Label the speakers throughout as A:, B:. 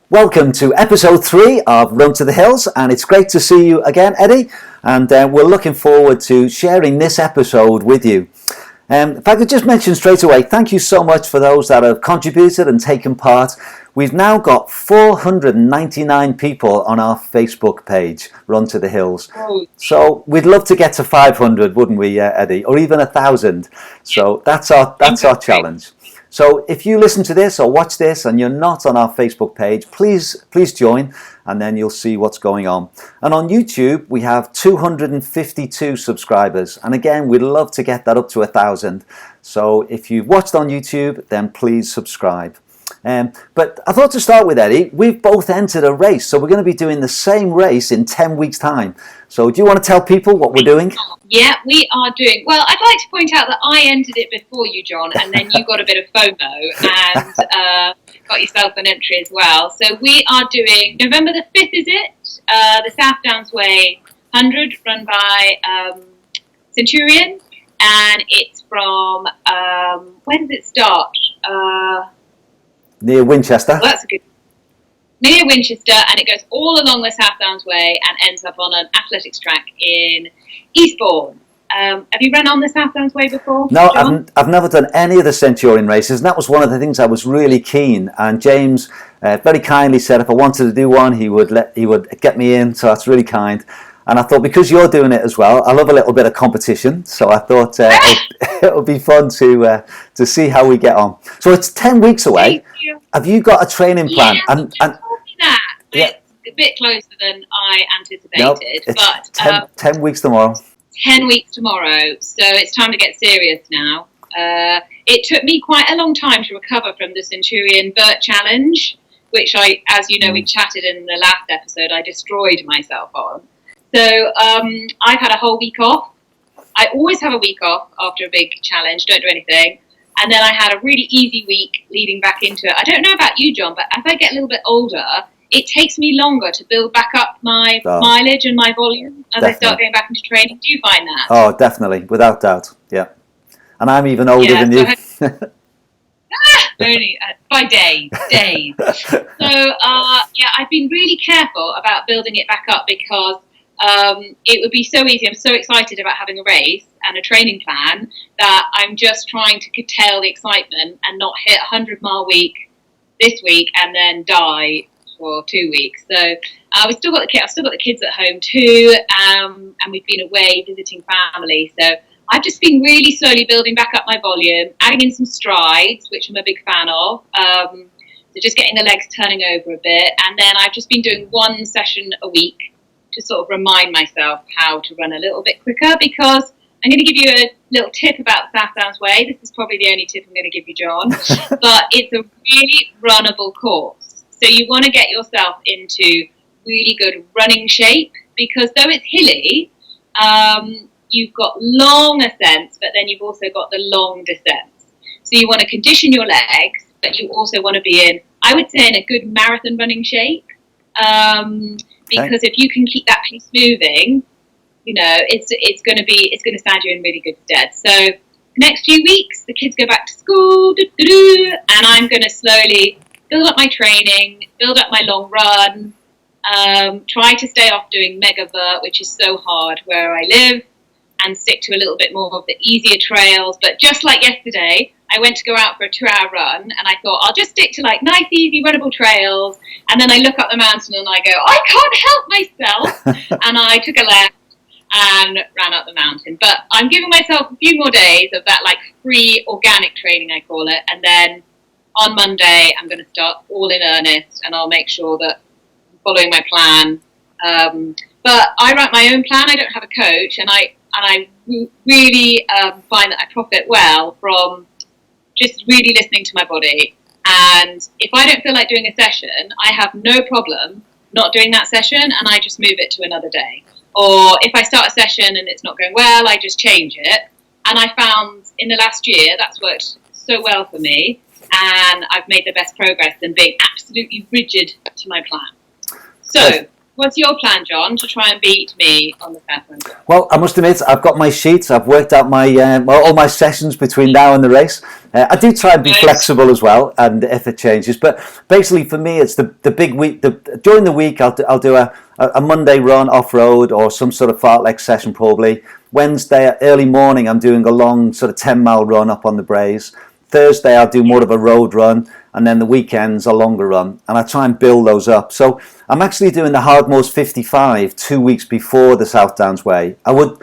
A: Welcome to episode 3 of Run to the Hills, and it's great to see you again, Eddie, and we're looking forward to sharing this episode with you. If I could just mention straight away, thank you so much for those that have contributed and taken part. We've now got 499 people on our Facebook page, Run to the Hills. So we'd love to get to 500, wouldn't we, Eddie? Or even 1,000. So that's our challenge. So if you listen to this or watch this and you're not on our Facebook page, please join, and then you'll see what's going on. And on YouTube, we have 252 subscribers. And again, we'd love to get that up to 1,000. So if you've watched on YouTube, then please subscribe. But I thought to start with, Eddie, we've both entered a race. So we're going to be doing the same race in 10 weeks' time. So do you want to tell people what we're doing?
B: Yeah, we are doing. Well, I'd like to point out that I entered it before you, John, and then you got a bit of FOMO and got yourself an entry as well. So we are doing November the 5th, is it? The South Downs Way 100, run by Centurion, and it's from, where does it start?
A: Near Winchester.
B: Well, that's a good. Near Winchester, and it goes all along the South Downs Way and ends up on an athletics track in Eastbourne. Have you run on the South Downs Way before?
A: No, I've never done any of the Centurion races, and that was one of the things I was really keen. And James very kindly said if I wanted to do one, he would get me in. So that's really kind. And I thought, because you're doing it as well, I love a little bit of competition. So I thought it would be fun to see how we get on. So it's 10 weeks away. Have you got a training plan?
B: Yeah, it's a bit closer than I anticipated.
A: Nope, it's 10 weeks tomorrow.
B: 10 weeks tomorrow. So it's time to get serious now. It took me quite a long time to recover from the Centurion Vert Challenge, which as you know, we chatted in the last episode, I destroyed myself on. So I've had a whole week off. I always have a week off after a big challenge, don't do anything. And then I had a really easy week leading back into it. I don't know about you, John, but as I get a little bit older, it takes me longer to build back up my mileage and my volume as I start going back into training. Do you find that?
A: Oh, definitely, without doubt, yeah. And I'm even older than you.
B: Only by days. So, I've been really careful about building it back up because it would be so easy. I'm so excited about having a race and a training plan that I'm just trying to curtail the excitement and not hit a 100-mile week this week and then die for 2 weeks. So I've still got the kids at home too, and we've been away visiting family. So I've just been really slowly building back up my volume, adding in some strides, which I'm a big fan of. So just getting the legs turning over a bit, and then I've just been doing one session a week to sort of remind myself how to run a little bit quicker, because I'm going to give you a little tip about the South Downs Way. This is probably the only tip I'm going to give you, John, but it's a really runnable course. So you want to get yourself into really good running shape, because though it's hilly, you've got long ascents, but then you've also got the long descents. So you want to condition your legs, but you also want to be in, I would say, in a good marathon running shape. Because if you can keep that pace moving, you know, it's going to stand you in really good stead. So next few weeks, the kids go back to school, and I'm going to slowly build up my training, build up my long run, try to stay off doing mega vert, which is so hard where I live, and stick to a little bit more of the easier trails. But just like yesterday, I went to go out for a 2-hour run, and I thought I'll just stick to like nice, easy, runnable trails. And then I look up the mountain and I go, I can't help myself. And I took a left and ran up the mountain. But I'm giving myself a few more days of that like free organic training, I call it. And then on Monday, I'm going to start all in earnest, and I'll make sure that I'm following my plan. But I write my own plan. I don't have a coach, and I really find that I profit well from just really listening to my body. And if I don't feel like doing a session, I have no problem not doing that session, and I just move it to another day. Or if I start a session and it's not going well, I just change it. And I found in the last year that's worked so well for me, and I've made the best progress than being absolutely rigid to my plan. So What's your plan, John, to try and beat me on the South Run?
A: Well, I must admit, I've got my sheets. I've worked out my all my sessions between now and the race. I do try and be flexible as well, and if it changes. But basically, for me, it's the big week. During the week, I'll do a Monday run off road or some sort of fartlek session probably. Wednesday early morning, I'm doing a long sort of 10-mile run up on the Braes. Thursday, I'll do more of a road run, and then the weekends a longer run, and I try and build those up. So I'm actually doing the Hardmoors 55 2 weeks before the South Downs Way. I wouldn't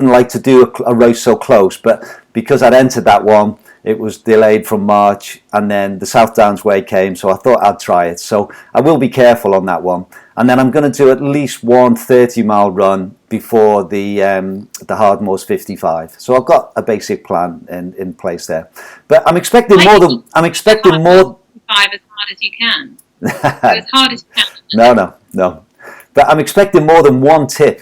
A: like to do a race so close, but because I'd entered that one, it was delayed from March, and then the South Downs Way came, so I thought I'd try it. So I will be careful on that one, and then I'm going to do at least one 30-mile run before the Hardmoors 55. So I've got a basic plan in place there, but I'm expecting more.
B: 5 as hard as you can. As hard as you can.
A: No. But I'm expecting more than one tip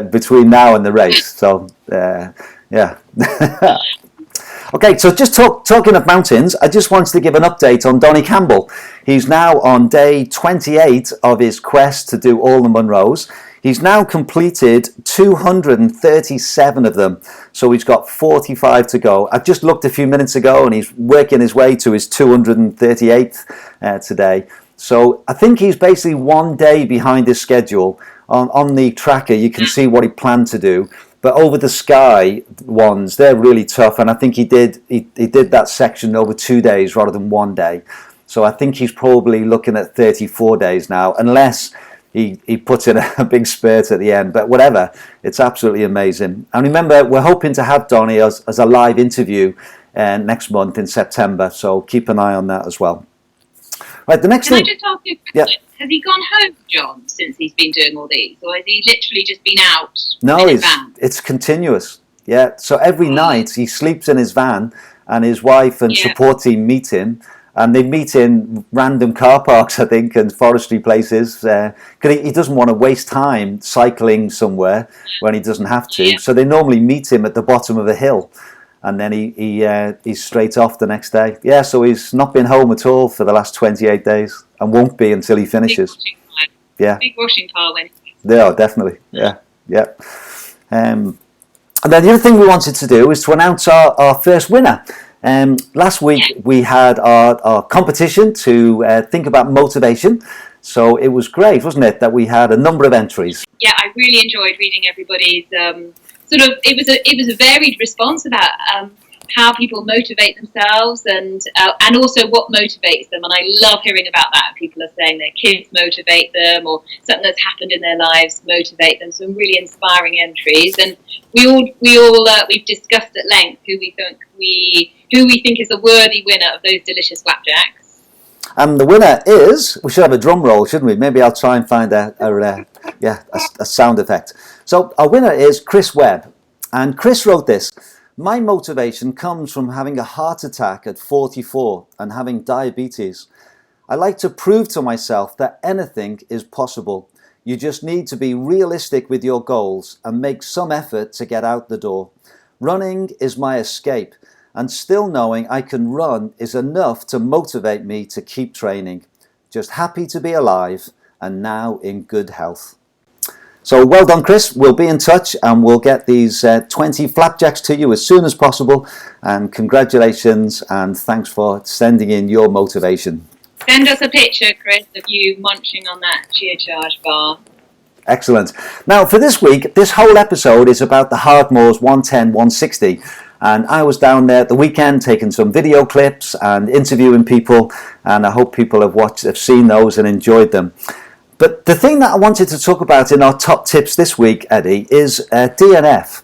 A: between now and the race. So yeah. Okay, so just talking of mountains, I just wanted to give an update on Donnie Campbel. He's now on day 28 of his quest to do all the Munros. He's now completed 237 of them, so he's got 45 to go. I just looked a few minutes ago, and he's working his way to his 238th today. So I think he's basically 1 day behind his schedule. On the tracker, you can see what he planned to do. But over the Sky ones, they're really tough, and I think he did that section over 2 days rather than 1 day. So I think he's probably looking at 34 days now, unless he puts in a big spurt at the end. But whatever, it's absolutely amazing. And remember, we're hoping to have Donnie as a live interview next month in September, so keep an eye on that as well. Right, the next
B: thing.
A: Can
B: I just ask you a question? Yeah. Has he gone home, John, since he's been doing all these? Or has he literally just been out?
A: No, it's continuous. Yeah, so every night he sleeps in his van, and his wife and support team meet him. And they meet in random car parks, I think, and forestry places. Because he doesn't want to waste time cycling somewhere when he doesn't have to. Yeah. So they normally meet him at the bottom of a hill. And then he's straight off the next day. Yeah, so he's not been home at all for the last 28 days, and won't be until he finishes.
B: Big washing pile when
A: Yeah, definitely. Yeah. And then the other thing we wanted to do is to announce our first winner. Last week we had our competition to think about motivation. So it was great, wasn't it, that we had a number of entries.
B: Yeah, I really enjoyed reading everybody's it was a varied response about how people motivate themselves and also what motivates them. And I love hearing about that. People are saying their kids motivate them, or something that's happened in their lives motivate them. Some really inspiring entries, and we've discussed at length who we think is a worthy winner of those delicious flapjacks.
A: And the winner is, we should have a drum roll, shouldn't we? Maybe I'll try and find a sound effect. So our winner is Chris Webb. And Chris wrote this: "My motivation comes from having a heart attack at 44 and having diabetes. I like to prove to myself that anything is possible. You just need to be realistic with your goals and make some effort to get out the door. Running is my escape, and still knowing I can run is enough to motivate me to keep training. Just happy to be alive and now in good health." So well done, Chris. We'll be in touch, and we'll get these 20 flapjacks to you as soon as possible. And congratulations, and thanks for sending in your motivation.
B: Send us a picture, Chris, of you munching on that cheer charge bar.
A: Excellent. Now, for this week, this whole episode is about the Hardmoors 110, 160. And I was down there at the weekend taking some video clips and interviewing people, and I hope people have seen those and enjoyed them. But the thing that I wanted to talk about in our top tips this week, Eddie, is DNF.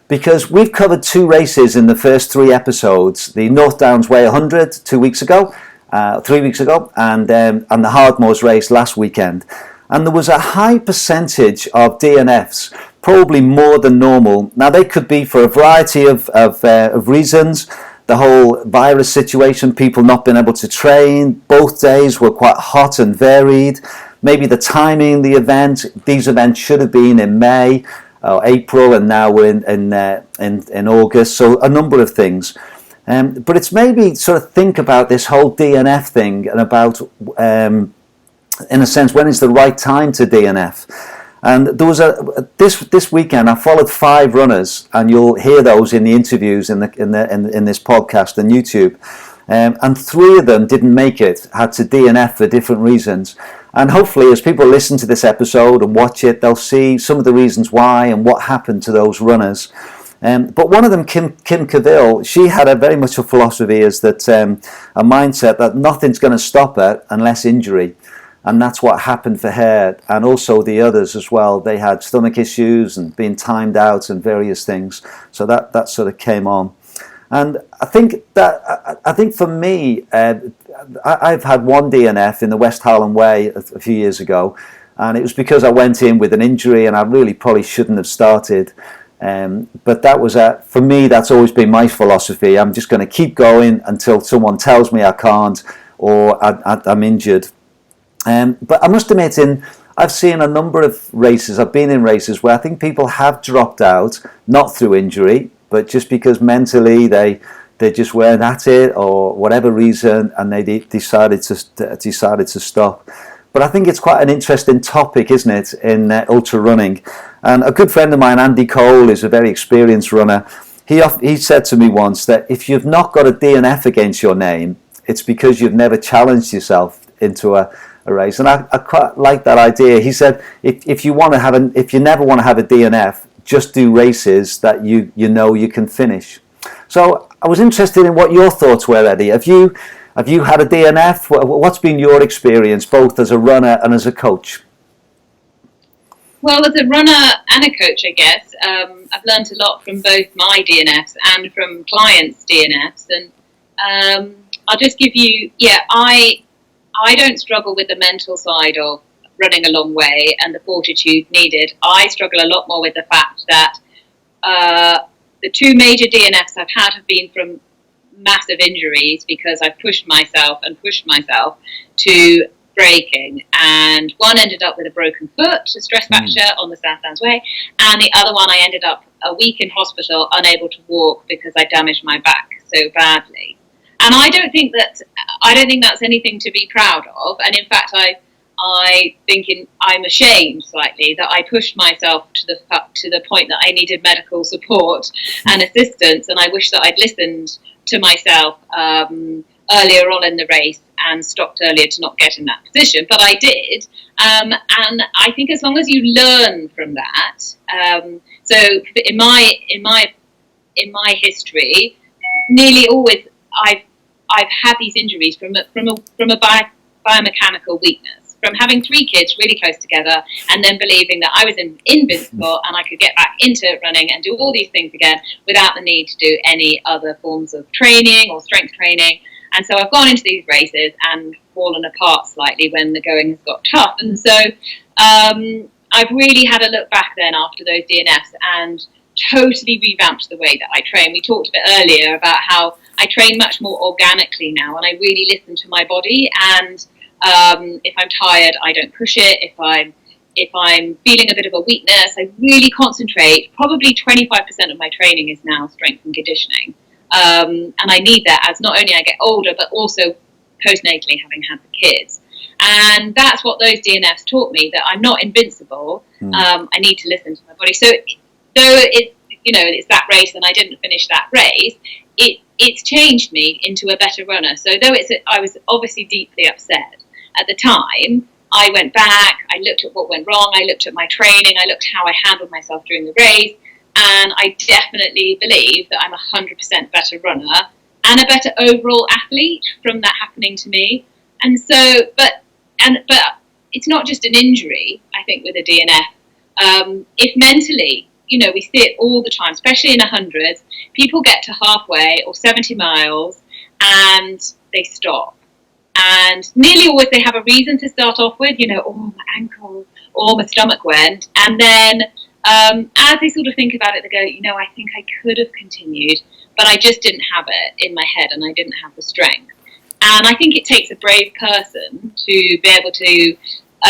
A: Because we've covered 2 races in the first 3 episodes: the North Downs Way 100 3 weeks ago, and the Hardmoors race last weekend. And there was a high percentage of DNFs, probably more than normal. Now, they could be for a variety of reasons. The whole virus situation, people not being able to train. Both days were quite hot and varied. Maybe the timing of the event. These events should have been in May or April, and now we're in August. So a number of things. But it's maybe sort of think about this whole DNF thing and about in a sense, when is the right time to DNF? And there was this weekend I followed 5 runners, and you'll hear those in the interviews in this podcast and YouTube. And 3 of them didn't make it, had to DNF for different reasons. And hopefully, as people listen to this episode and watch it, they'll see some of the reasons why and what happened to those runners. But one of them, Kim Campbel, she had very much a philosophy, is that a mindset that nothing's going to stop her unless injury. And that's what happened for her, and also the others as well. They had stomach issues and being timed out and various things. So that sort of came on. And I think for me, I've had one DNF in the West Highland Way a few years ago, and it was because I went in with an injury, and I really probably shouldn't have started. But that was for me, that's always been my philosophy. I'm just going to keep going until someone tells me I can't, or I'm injured. But I must admit, I've seen a number of races, I've been in races where I think people have dropped out, not through injury, but just because mentally they just weren't at it, or whatever reason, and they decided to stop. But I think it's quite an interesting topic, isn't it, in ultra running. And a good friend of mine, Andy Cole, is a very experienced runner. He said to me once that if you've not got a DNF against your name, it's because you've never challenged yourself into a race. And I quite like that idea. He said if you never want to have a DNF, just do races that you know you can finish. So I was interested in what your thoughts were, Eddie. Have you had a DNF? What's been your experience, both as a runner and as a coach?
B: Well, as a runner and a coach, I guess, I've learned a lot from both my DNFs and from clients' DNFs. And I'll just give you, I don't struggle with the mental side of running a long way and the fortitude needed. I struggle a lot more with the fact that the 2 major DNFs I've had have been from massive injuries, because I've pushed myself to breaking, and one ended up with a broken foot, a stress fracture on the Southlands Way, and the other one I ended up a week in hospital, unable to walk because I damaged my back so badly. And I don't think that's anything to be proud of. And in fact, I'm ashamed slightly that I pushed myself to the point that I needed medical support and assistance. And I wish that I'd listened to myself earlier on in the race and stopped earlier to not get in that position. But I did. And I think as long as you learn from that, so in my history, nearly always I've had these injuries from a biomechanical weakness, from having 3 kids really close together, and then believing that I was invincible and I could get back into running and do all these things again without the need to do any other forms of training or strength training. And so I've gone into these races and fallen apart slightly when the going has got tough. And so I've really had a look back then after those DNFs and totally revamped the way that I train. We talked a bit earlier about how I train much more organically now, and I really listen to my body. And if I'm tired, I don't push it. If I'm feeling a bit of a weakness, I really concentrate. Probably 25% of my training is now strength and conditioning. And I need that as not only I get older, but also postnatally, having had the kids. And that's what those DNFs taught me, that I'm not invincible. I need to listen to my body. So though it's that race and I didn't finish that race, it's changed me into a better runner. So though I was obviously deeply upset at the time, I went back, I looked at what went wrong, I looked at my training, I looked at how I handled myself during the race, and I definitely believe that I'm 100% better runner and a better overall athlete from that happening to me. And so, but it's not just an injury, I think, with a DNF. If mentally, we see it all the time, especially in the hundreds, people get to halfway or 70 miles and they stop. And nearly always they have a reason to start off with, oh, my ankle, or my stomach went. And then as they sort of think about it, they go, I think I could have continued, but I just didn't have it in my head and I didn't have the strength. And I think it takes a brave person to be able to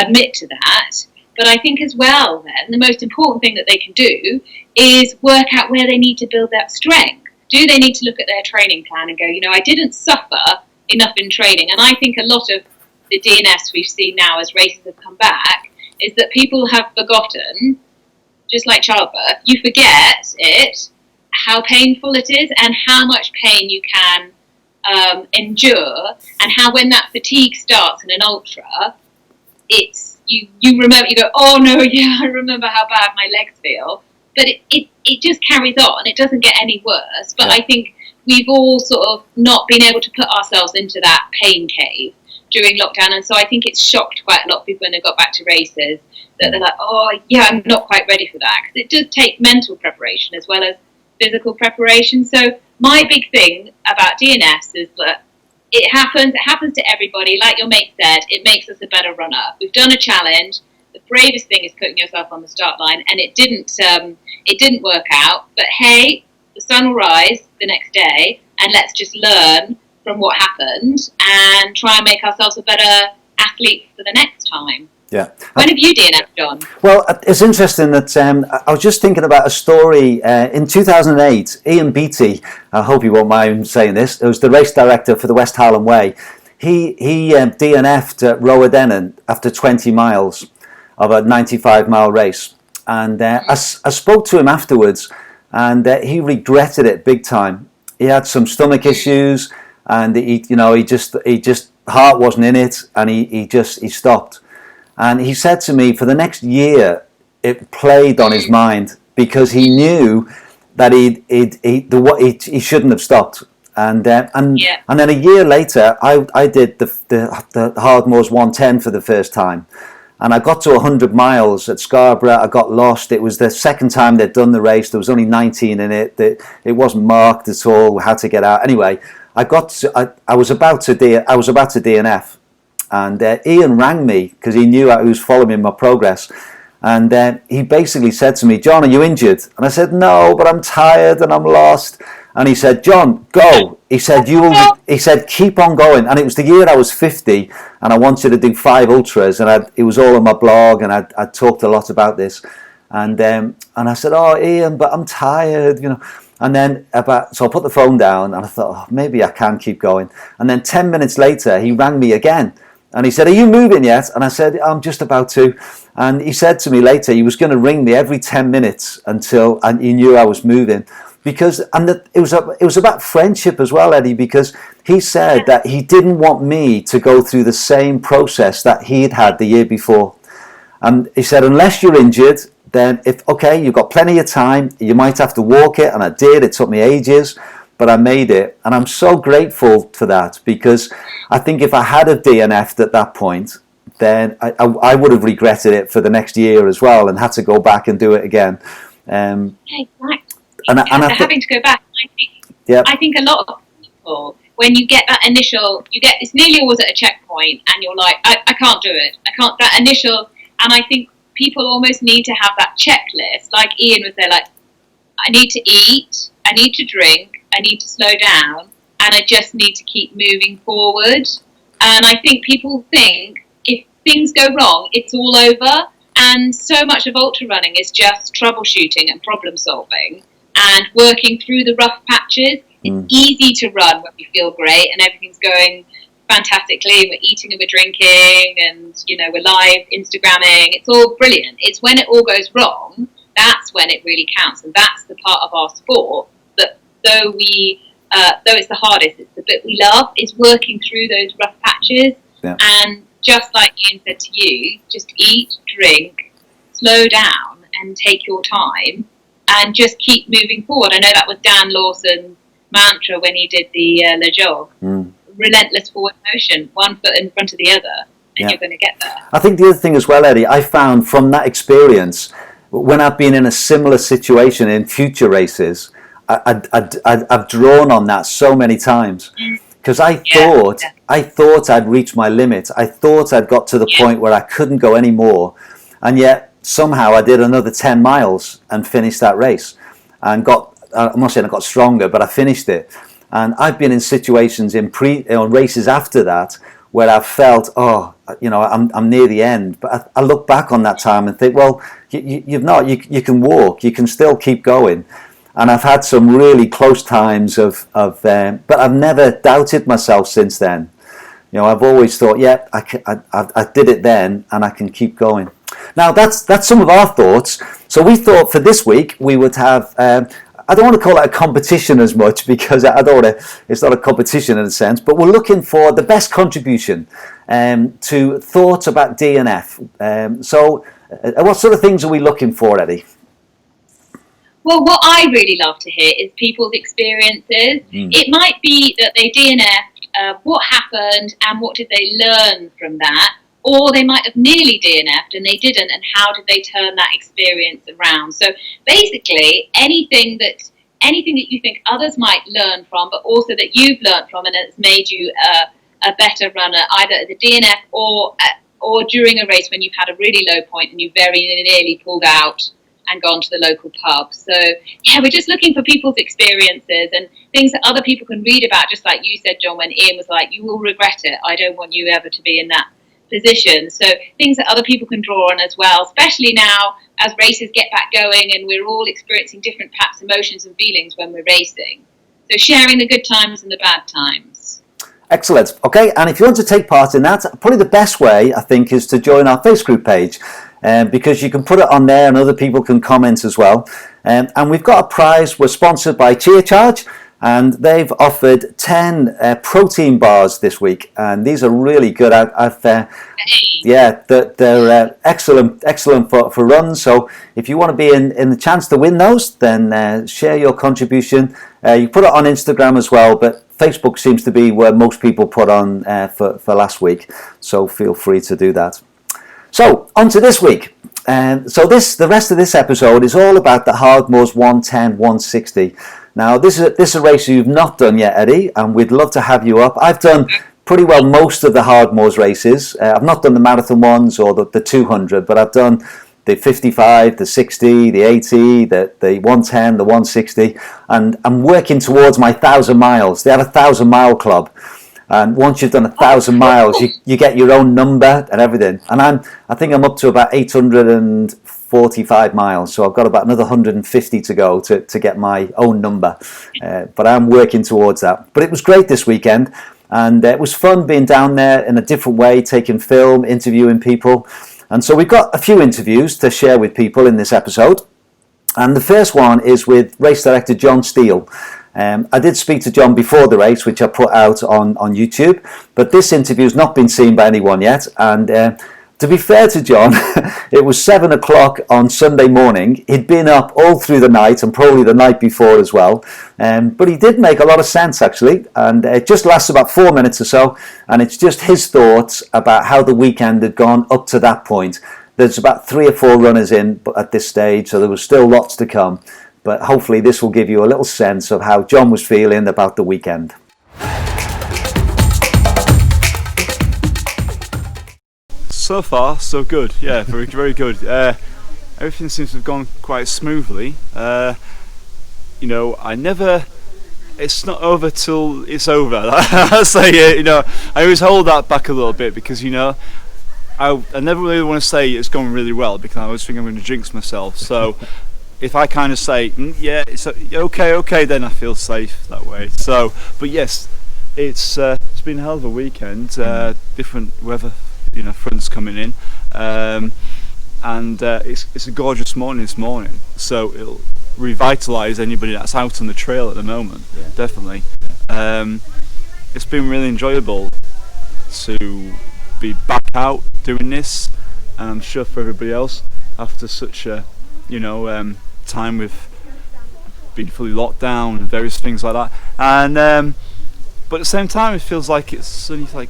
B: admit to that. But I think as well, then, the most important thing that they can do is work out where they need to build that strength. Do they need to look at their training plan and go, I didn't suffer enough in training? And I think a lot of the DNS we've seen now as races have come back is that people have forgotten, just like childbirth, you forget it, how painful it is and how much pain you can endure, and how when that fatigue starts in an ultra, it's you remember, you go, oh no, yeah, I remember how bad my legs feel, but it just carries on. It doesn't get any worse. But I think we've all sort of not been able to put ourselves into that pain cave during lockdown, and so I think it's shocked quite a lot of people when they got back to races, that they're like, oh yeah, I'm not quite ready for that, because it does take mental preparation as well as physical preparation. So my big thing about DNS is that it happens to everybody. Like your mate said, it makes us a better runner. We've done a challenge. The bravest thing is putting yourself on the start line, and it didn't work out, but hey, the sun will rise the next day, and let's just learn from what happened and try and make ourselves a better athlete for the next time.
A: Yeah.
B: When have you DNF, John?
A: Well, it's interesting that I was just thinking about a story in 2008. Ian Beattie, I hope you won't mind saying this, it was the race director for the West Highland Way. He DNF'd at Roedennen after 20 miles of a 95-mile race. And I spoke to him afterwards, and he regretted it big time. He had some stomach issues, and he just heart wasn't in it, and he stopped. And he said to me, for the next year, it played on his mind, because he knew that he shouldn't have stopped. And then a year later, I did the Hardmoors 110 for the first time. And I got to 100 miles at Scarborough. I got lost. It was the second time they'd done the race. There was only 19 in it. It wasn't marked at all. We had to get out. Anyway, I was about to DNF, and Ian rang me because he knew I was following my progress. And he basically said to me, "John, are you injured?" And I said, "No, but I'm tired and I'm lost." And he said, "John, go." He said, He said, "Keep on going." And it was the year I was 50, and I wanted to do 5 ultras, and it was all on my blog, and I talked a lot about this. And I said, "Oh, Ian, but I'm tired, you know." And then so I put the phone down, and I thought, oh, maybe I can keep going. And then 10 minutes later, he rang me again, and he said, "Are you moving yet?" And I said, "I'm just about to." And he said to me later he was going to ring me every 10 minutes until he knew I was moving. It was about friendship as well, Eddie, because he said that he didn't want me to go through the same process that he'd had the year before. And he said, unless you're injured, then you've got plenty of time, you might have to walk it. And I did. It took me ages, but I made it. And I'm so grateful for that, because I think if I had a DNF'd at that point, then I would have regretted it for the next year as well, and had to go back and do it again.
B: Exactly.
A: Having
B: to go back, I think a lot of people, when you get that initial, it's nearly always at a checkpoint, and you're like, I can't do it. I can't, that initial, and I think people almost need to have that checklist, like Ian was there, like, I need to eat, I need to drink, I need to slow down, and I just need to keep moving forward. And I think people think if things go wrong, it's all over, and so much of ultra running is just troubleshooting and problem solving and working through the rough patches. It's easy to run when we feel great and everything's going fantastically, and we're eating and we're drinking, and we're live Instagramming. It's all brilliant. It's when it all goes wrong, that's when it really counts, and that's the part of our sport that though it's the hardest, it's the bit we love, is working through those rough patches. And just like Ian said to you, just eat, drink, slow down, and take your time, and just keep moving forward. I know that was Dan Lawson's mantra when he did the Le Jog. Relentless forward motion, one foot in front of the other, and you're going to get there.
A: I think the other thing as well, Eddie, I found from that experience, when I've been in a similar situation in future races, I've drawn on that so many times. Because I thought I'd reached my limit. I thought I'd got to the point where I couldn't go any more, and yet somehow I did another 10 miles and finished that race, and I'm not saying I got stronger, but I finished it. And I've been in situations in races after that where I've felt, I'm near the end, but I look back on that time and think, well, you've not. You can walk. You can still keep going. And I've had some really close times but I've never doubted myself since then. I've always thought, yeah, I did it then, and I can keep going. Now that's some of our thoughts. So we thought for this week we would have. I don't want to call it a competition as much, because it's not a competition in a sense, but we're looking for the best contribution to thoughts about DNF. So what sort of things are we looking for, Eddie?
B: Well, what I really love to hear is people's experiences. It might be that they DNF'd, what happened and what did they learn from that, or they might have nearly DNF'd and they didn't, and how did they turn that experience around. So basically anything that you think others might learn from, but also that you've learned from and it's made you a better runner, either at the DNF or during a race when you've had a really low point and you very nearly pulled out and gone to the local pub. So yeah, we're just looking for people's experiences and things that other people can read about, just like you said, John, when Ian was like, you will regret it. I don't want you ever to be in that position. So things that other people can draw on as well, especially now as races get back going and we're all experiencing different perhaps emotions and feelings when we're racing. So sharing the good times and the bad times.
A: Excellent. Okay, and if you want to take part in that, probably the best way, I think, is to join our Facebook page, because you can put it on there and other people can comment as well. And we've got a prize. We're sponsored by Cheer Charge, and they've offered 10 protein bars this week, and these are really good. They're excellent for runs. So if you want to be in the chance to win those, then share your contribution. You put it on Instagram as well, but Facebook seems to be where most people put on for last week. So feel free to do that. So on to this week. The rest of this episode is all about the Hardmoors 110, 160. Now this is a race you've not done yet, Eddie, and we'd love to have you up. I've done pretty well most of the Hardmoors races. I've not done the marathon ones or the 200, but I've done the 55, the 60, the 80, the 110, the 160, and I'm working towards my 1,000 miles. They have a 1,000 mile club, and once you've done 1,000 miles, you get your own number and everything. And I think I'm up to about 845 miles, so I've got about another 150 to go to get my own number. But I'm working towards that. But it was great this weekend, and it was fun being down there in a different way, taking film, interviewing people. And so we've got a few interviews to share with people in this episode. And the first one is with Race Director Jon Steele. I did speak to John before the race, which I put out on YouTube, but this interview has not been seen by anyone yet. And to be fair to John, it was 7 o'clock on Sunday morning. He'd been up all through the night and probably the night before as well. But he did make a lot of sense, actually. And it just lasts about 4 minutes or so. And it's just his thoughts about how the weekend had gone up to that point. There's about 3 or 4 runners in at this stage, so there was still lots to come. But hopefully this will give you a little sense of how John was feeling about the weekend.
C: So far, so good. Yeah, very, very good. Everything seems to have gone quite smoothly. It's not over till it's over. I say, I always hold that back a little bit because, I never really want to say it's going really well because I always think I'm going to jinx myself. So if I kind of say, yeah, it's okay, then I feel safe that way. So, but yes, it's been a hell of a weekend. Different weather, fronts coming in, and it's a gorgeous morning this morning. So it'll revitalise anybody that's out on the trail at the moment. Yeah. Definitely. Yeah. It's been really enjoyable to be back out doing this, and I'm sure for everybody else after such a time with being fully locked down and various things like that. And but at the same time, it feels like it's only like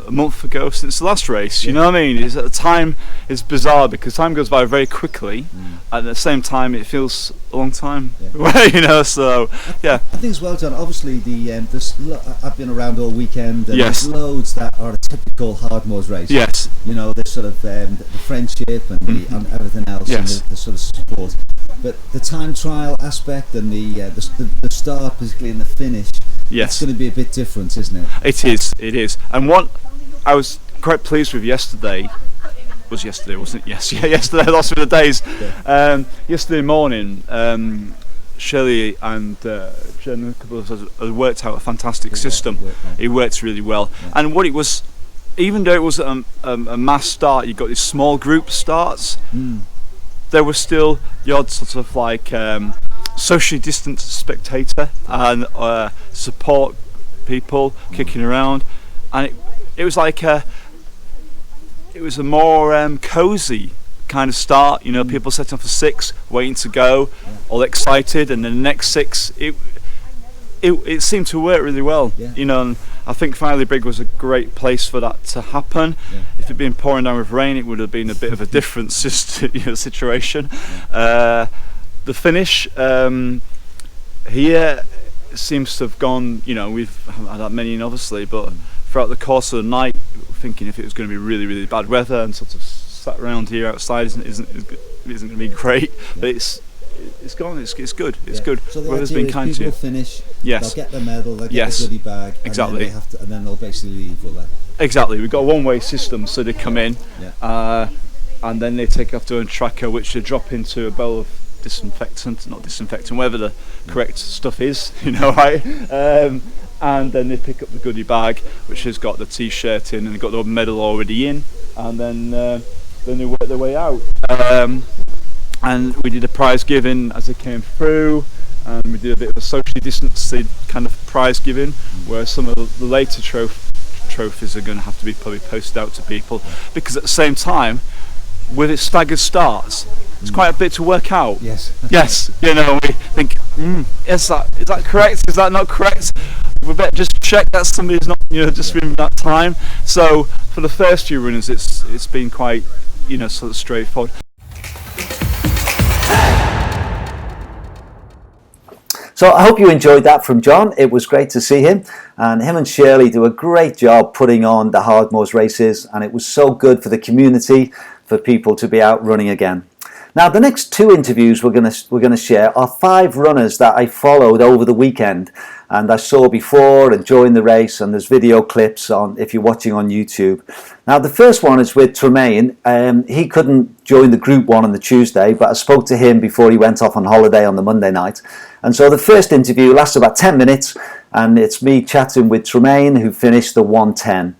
C: a month ago since the last race. You know what I mean? At the time, it's bizarre because time goes by very quickly, and at the same time, it feels a long time away. So yeah.
D: I think as well, John. Obviously, I've been around all weekend. And
C: yes.
D: There's loads that are a typical Hardmoors race.
C: Yes.
D: There's sort of the friendship and everything else,
C: yes.
D: And the sort of support. But the time trial aspect and the start, particularly in the finish,
C: yes,
D: it's going to be a bit different, isn't it?
C: It is. And what I was quite pleased with yesterday, wasn't it? Yes, yeah, yesterday, lots of the days. Yeah. Yesterday morning, Shirley and Jen and a couple of us had worked out a fantastic system. It worked really well.
D: Yeah.
C: And what it was, even though it was a mass start, you got these small group starts, there was still the odd sort of like socially distant spectator and support people kicking around, and it was like it was a more cosy kind of start, you know, people setting off for 6, waiting to go, all excited, and then the next 6, it seemed to work really well, you know, and I think Filey Brig was a great place for that to happen. If it'd been pouring down with rain, it would have been a bit of a different situation. The finish here seems to have gone, you know, we haven't had that many in obviously, but throughout the course of the night, thinking if it was going to be really, really bad weather and sort of sat around here outside isn't going to be great, but it's gone. It's good. It's good.
D: So the
C: Weather's
D: idea
C: been
D: is
C: kind to
D: people
C: you.
D: finish.
C: Yes.
D: They'll get the medal. They'll get
C: Yes.
D: the goodie bag.
C: Exactly.
D: And then they'll basically leave with that.
C: Exactly. We've got a one-way system, so they come in,
D: Yeah.
C: and then they take off to a tracker, which they drop into a bowl of not disinfectant, whatever the correct stuff is, you know, right? And then they pick up the goodie bag, which has got the T-shirt in, and they've got the medal already in, and then they work their way out. And we did a prize giving as they came through, and we did a bit of a socially distanced kind of prize giving, where some of the later trophies are going to have to be probably posted out to people, because at the same time, with its staggered starts, it's quite a bit to work out.
D: Yes.
C: Yes, you know, we think, is that correct? Is that not correct? We better just check that somebody's not, you know, just in that time. So for the first few runners, it's been quite, you know, sort of straightforward.
A: So I hope you enjoyed that from John. It was great to see him, and him and Shirley do a great job putting on the Hardmoors races, and it was so good for the community, for people to be out running again. Now, the next 2 interviews we're going to share are 5 runners that I followed over the weekend, and I saw before and during the race, and there's video clips on if you're watching on YouTube. Now, the first one is with Tremaine. He couldn't join the group one on the Tuesday, but I spoke to him before he went off on holiday on the Monday night. And so the first interview lasts about 10 minutes, and it's me chatting with Tremaine, who finished the 1:10.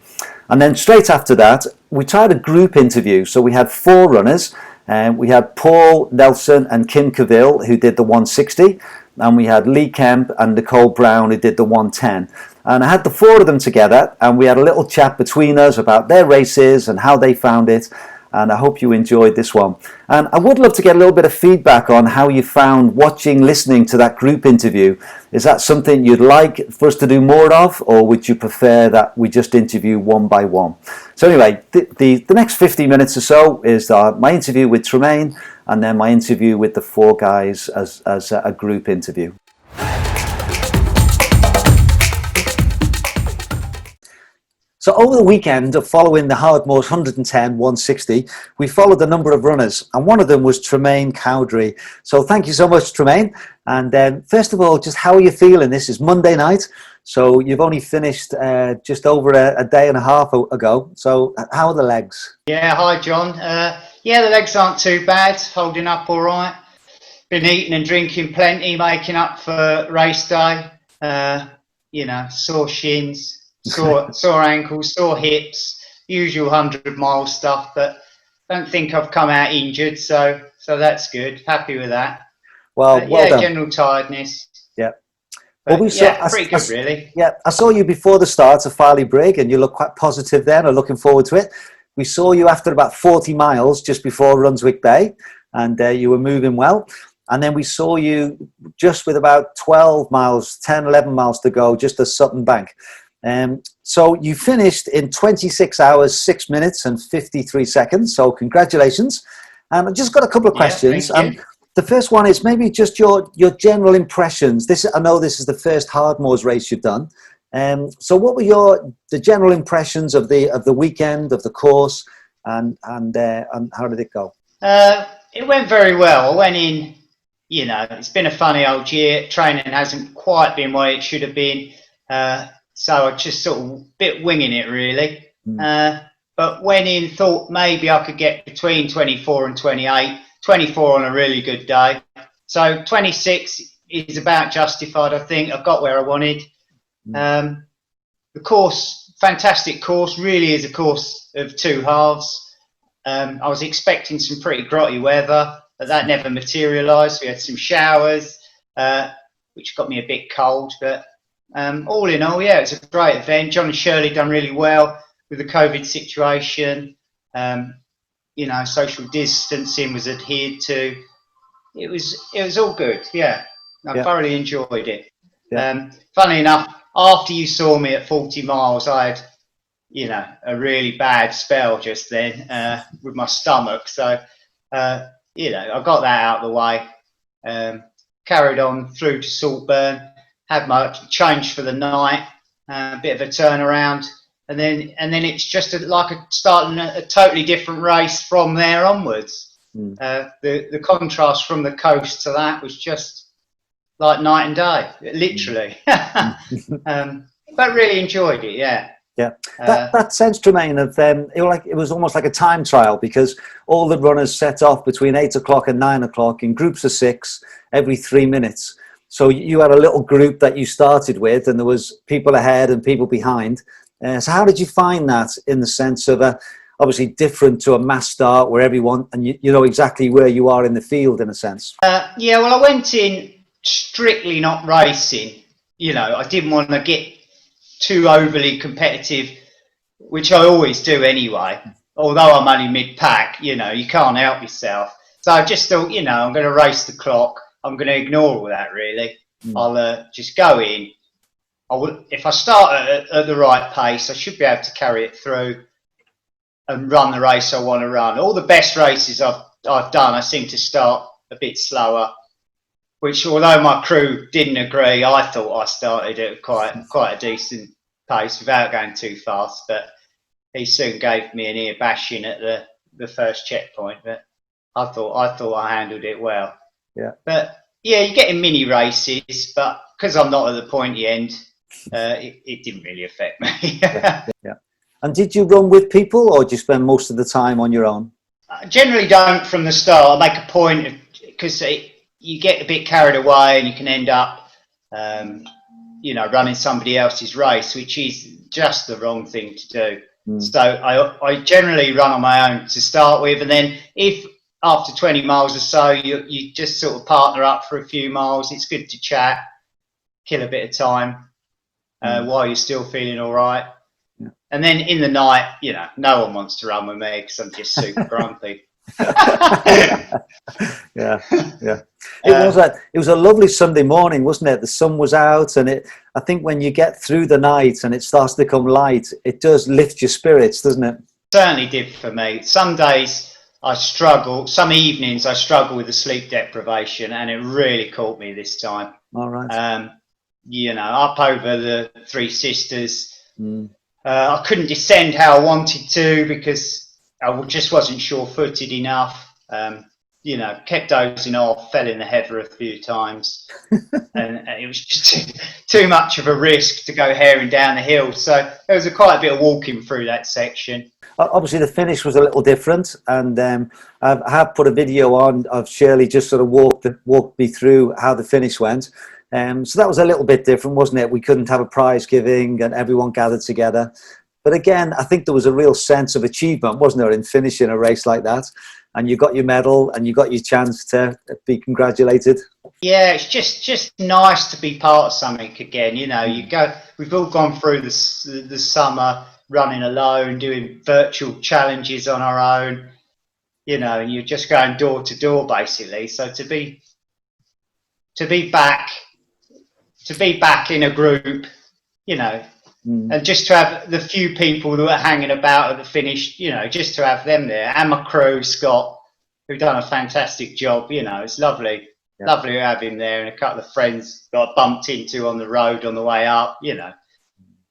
A: And then straight after that, we tried a group interview. So we had 4 runners. We had Paul Nelson and Kim Cavill, who did the 160, and we had Lee Kemp and Nicole Brown, who did the 110. And I had the 4 of them together, and we had a little chat between us about their races and how they found it. And I hope you enjoyed this one. And I would love to get a little bit of feedback on how you found listening to that group interview. Is that something you'd like for us to do more of, or would you prefer that we just interview one by one? So anyway, the next 50 minutes or so is my interview with Tremaine, and then my interview with the 4 guys as a group interview. So over the weekend of following the Hardmoors 110, 160, we followed a number of runners, and one of them was Tremaine Cowdery. So thank you so much, Tremaine. And first of all, just how are you feeling? This is Monday night, so you've only finished just over a day and a half ago. So how are the legs?
E: Yeah, hi John. The legs aren't too bad, holding up all right. Been eating and drinking plenty, making up for race day. Sore shins. Sore ankles, sore hips, usual 100-mile stuff, but don't think I've come out injured, so that's good. Happy with that.
A: Well done.
E: General tiredness.
A: Yeah.
E: But,
A: Well,
E: pretty good, really.
A: Yeah, I saw you before the start of Filey Brig, and you look quite positive then, and looking forward to it. We saw you after about 40 miles just before Runswick Bay, and you were moving well. And then we saw you just with about 12 miles, 10, 11 miles to go, just as Sutton Bank. So you finished in 26 hours, 6 minutes and 53 seconds. So congratulations. I've just got a couple of questions.
E: Thank you.
A: The first one is maybe just your general impressions. I know this is the first Hardmoors race you've done. So what were the general impressions of the weekend, of the course, and how did it go?
E: It went very well. I went in, it's been a funny old year. Training hasn't quite been what it should have been. So I just sort of a bit winging it, really. But went in, thought maybe I could get between 24 and 28, 24 on a really good day. So 26 is about justified. I think I got where I wanted. The course, fantastic course, really is a course of two halves. I was expecting some pretty grotty weather, but that never materialised. We had some showers, which got me a bit cold, but all in all, yeah, it's a great event. John and Shirley done really well with the COVID situation. You know, social distancing was adhered to. It was all good. Yeah, I thoroughly enjoyed it. Funnily enough, after you saw me at 40 miles, I had, you know, a really bad spell just then with my stomach. So, you know, I got that out of the way. Carried on through to Saltburn, had my change for the night, a bit of a turnaround, and then it's just starting a totally different race from there onwards. The contrast from the coast to that was just like night and day, literally. But really enjoyed it. Yeah.
A: That sense, Tremaine, of it was almost like a time trial, because all the runners set off between 8 o'clock and 9 o'clock in groups of 6 every 3 minutes. So you had a little group that you started with, and there was people ahead and people behind. So how did you find that, in the sense of obviously different to a mass start where everyone, and you know exactly where you are in the field, in a sense?
E: Yeah, well, I went in strictly not racing. You know, I didn't want to get too overly competitive, which I always do anyway. Although I'm only mid-pack, you know, you can't help yourself. So I just thought, you know, I'm going to race the clock. I'm going to ignore all that, really. I'll just go in. If I start at the right pace, I should be able to carry it through and run the race I want to run. All the best races I've done, I seem to start a bit slower, which, although my crew didn't agree, I thought I started at quite a decent pace without going too fast. But he soon gave me an ear bashing at the first checkpoint. But I thought I handled it well.
A: Yeah.
E: But yeah, you get in mini races, but because I'm not at the pointy end, it didn't really affect me.
A: Yeah. And did you run with people, or did you spend most of the time on your own?
E: I generally don't from the start. I make a point, because you get a bit carried away and you can end up, you know, running somebody else's race, which is just the wrong thing to do. So I generally run on my own to start with, and then if after 20 miles or so you just sort of partner up for a few miles, it's good to chat, kill a bit of time while you're still feeling all right. And then in the night, you know, no one wants to run with me because I'm just super grumpy.
A: Yeah. It was a lovely Sunday morning, wasn't it? The sun was out, and I think when you get through the night and it starts to become light, it does lift your spirits, doesn't it?
E: Certainly did for me. Some days I struggle, some evenings I struggle with the sleep deprivation, and it really caught me this time.
A: All right.
E: You know, up over the Three Sisters, I couldn't descend how I wanted to because I just wasn't sure-footed enough. You know, kept dozing off, fell in the heather a few times, and it was just too much of a risk to go herring down the hill. So there was quite a bit of walking through that section.
A: Obviously, the finish was a little different, and I have put a video on of Shirley just sort of walked me through how the finish went. So that was a little bit different, wasn't it? We couldn't have a prize giving and everyone gathered together. But again, I think there was a real sense of achievement, wasn't there, in finishing a race like that? And you got your medal and you got your chance to be congratulated.
E: Yeah, it's just nice to be part of something again. You know, we've all gone through the summer running alone, doing virtual challenges on our own, you know, and you're just going door to door basically. So to be back in a group, you know, and just to have the few people who are hanging about at the finish, you know, just to have them there, and my crew, Scott, who've done a fantastic job, you know, it's lovely. Yeah. Lovely to have him there, and a couple of friends that I bumped into on the road on the way up, you know.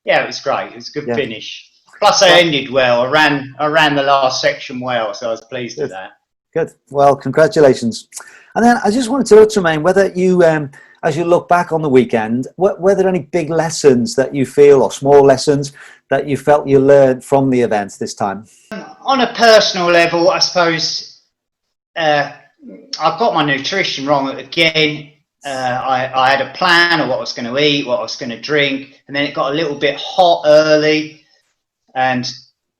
E: Yeah, it was great. It was a good finish. Plus I ended well. I ran the last section well, so I was pleased with that.
A: Good. Well, congratulations. And then I just wanted to know, Tremaine, whether you, as you look back on the weekend, were there any big lessons that you feel, or small lessons that you felt you learned from the event this time?
E: On a personal level, I suppose I got my nutrition wrong again. I had a plan of what I was going to eat, what I was going to drink, and then it got a little bit hot early, and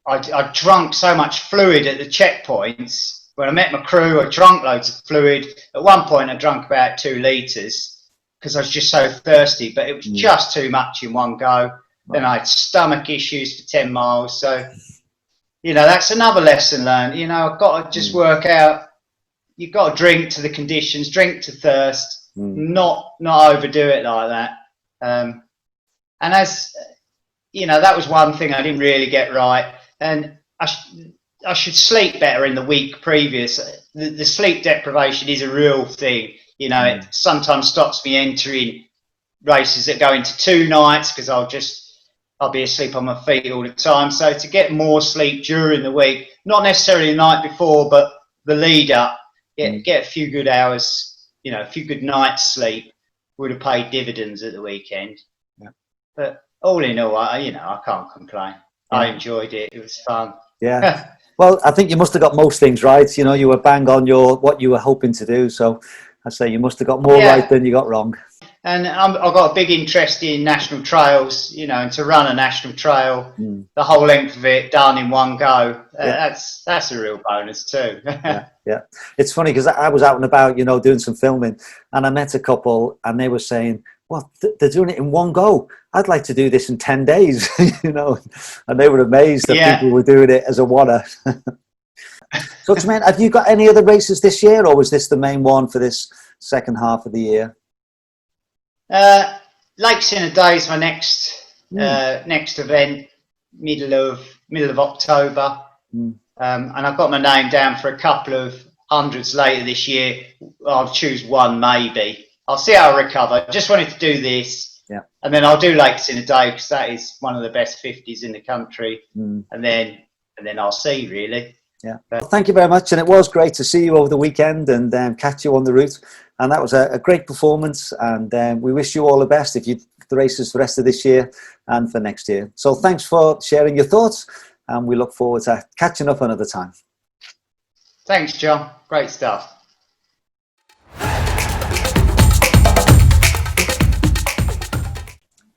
E: I drunk so much fluid at the checkpoints. When I met my crew, I drank loads of fluid. At one point, I drank about 2 litres because I was just so thirsty, but it was just too much in one go. Then I had stomach issues for 10 miles. So, that's another lesson learned. I've got to just work out, you've got to drink to the conditions, drink to thirst, not overdo it like that. And as, that was one thing I didn't really get right. And I should sleep better in the week previous. The sleep deprivation is a real thing. It sometimes stops me entering races that go into 2 nights because I'll be asleep on my feet all the time. So to get more sleep during the week, not necessarily the night before, but the lead up, get a few good hours, a few good nights sleep would have paid dividends at the weekend. Yeah. But all in all, I can't complain. Yeah. I enjoyed it. It was fun.
A: Yeah. Well, I think you must have got most things right. You were bang on what you were hoping to do. So I say you must have got more right than you got wrong.
E: And I've got a big interest in national trails, and to run a national trail, the whole length of it done in one go, that's a real bonus too.
A: Yeah. It's funny because I was out and about, doing some filming, and I met a couple and they were saying, well, they're doing it in one go. I'd like to do this in 10 days, and they were amazed that people were doing it as a oneer. So, Tremaine, have you got any other races this year, or was this the main one for this second half of the year?
E: Lakes in a Day is my next event, middle of October, and I've got my name down for a couple of hundreds later this year. I'll choose one maybe. I'll see how I recover. I just wanted to do this. And then I'll do Lakes in a Day because that is one of the best 50s in the country. And then I'll see, really.
A: Yeah. Well, thank you very much. And it was great to see you over the weekend and catch you on the route. And that was a great performance. And we wish you all the best if you the races for the rest of this year and for next year. So thanks for sharing your thoughts. And we look forward to catching up another time.
E: Thanks, John. Great stuff.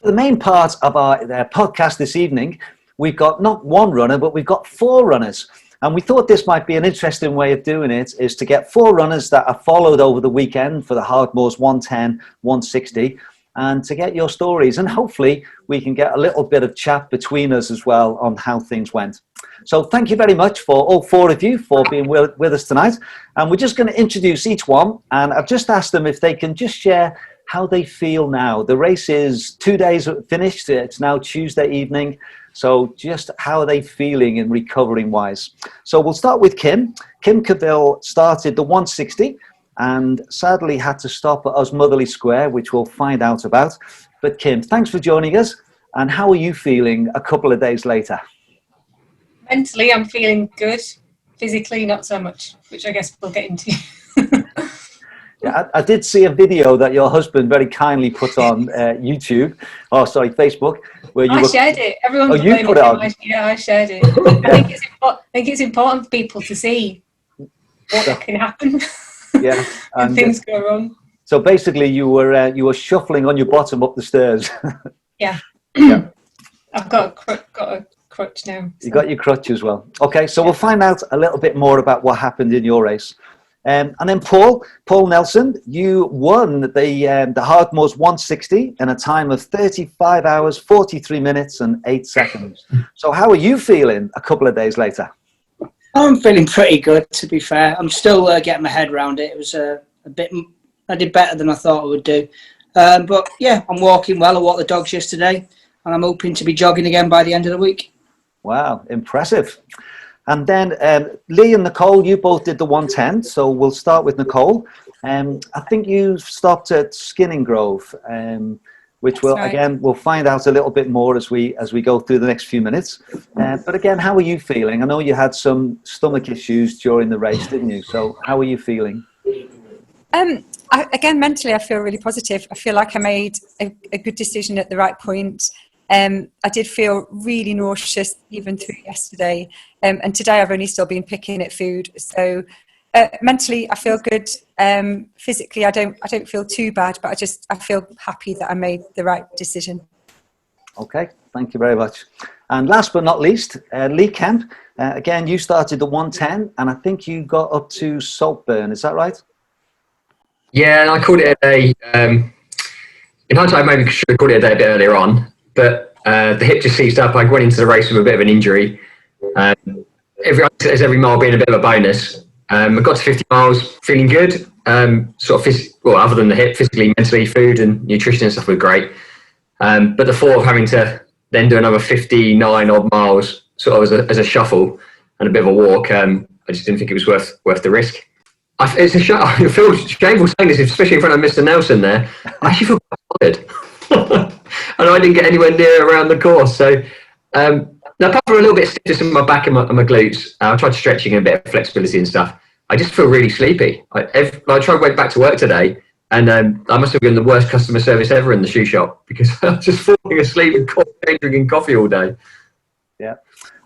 A: The main part of our podcast this evening, we've got not one runner, but we've got 4 runners. And we thought this might be an interesting way of doing it, is to get 4 runners that are followed over the weekend for the Hardmoors 110, 160, and to get your stories. And hopefully we can get a little bit of chat between us as well on how things went. So thank you very much for all 4 of you for being with us tonight. And we're just going to introduce each one. And I've just asked them if they can just share how they feel now. The race is 2 days finished. It's now Tuesday evening. So just how are they feeling in recovering wise? So we'll start with Kim. Kim Campbel started the 160 and sadly had to stop at Osmotherly Square, which we'll find out about. But Kim, thanks for joining us. And how are you feeling a couple of days later?
F: Mentally, I'm feeling good. Physically, not so much, which I guess we'll get into.
A: Yeah, I did see a video that your husband very kindly put on Facebook. Where you
F: shared it. Everyone
A: you put it on?
F: I shared it. I think it's important for people to see what can happen.
A: Yeah,
F: when things go wrong.
A: So basically, you were shuffling on your bottom up the stairs.
F: Yeah. I've got a crutch now. So.
A: You got your crutch as well. Okay, so we'll find out a little bit more about what happened in your race. And then Paul Nelson, you won the Hardmoors 160 in a time of 35 hours, 43 minutes and 8 seconds. So how are you feeling a couple of days later?
G: I'm feeling pretty good, to be fair. I'm still getting my head around it. It was I did better than I thought I would do. But yeah, I'm walking well. I walked the dogs yesterday and I'm hoping to be jogging again by the end of the week. Wow,
A: impressive. And then Lee and Nicole, you both did the 110. So we'll start with Nicole. I think you stopped at Skinning Grove, which we'll find out a little bit more as we go through the next few minutes. But again, how are you feeling? I know you had some stomach issues during the race, didn't you? So how are you feeling?
H: Again, mentally, I feel really positive. I feel like I made a good decision at the right point. I did feel really nauseous even through yesterday, and today I've only still been picking at food. So mentally I feel good. Physically I don't feel too bad, but I feel happy that I made the right decision.
A: Okay, thank you very much. And last but not least, Lee Kemp. Again, you started the 110, and I think you got up to Saltburn. Is that right?
I: Yeah, and I called it a day. In hindsight, I maybe should have called it a day a bit earlier on, but the hip just seized up. I went into the race with a bit of an injury. Every mile being a bit of a bonus. I got to 50 miles feeling good. Other than the hip, physically, mentally, food and nutrition and stuff were great. But the thought of having to then do another 59 odd miles, sort of as a shuffle and a bit of a walk, I just didn't think it was worth the risk. I feel shameful saying this, especially in front of Mr. Nelson there. I actually feel quite tired. And I didn't get anywhere near around the course. So, now apart from a little bit of stiffness in my back and my glutes, I tried stretching and a bit of flexibility and stuff. I just feel really sleepy. I went back to work today, and I must have been the worst customer service ever in the shoe shop, because I was just falling asleep and drinking coffee all day.
A: Yeah.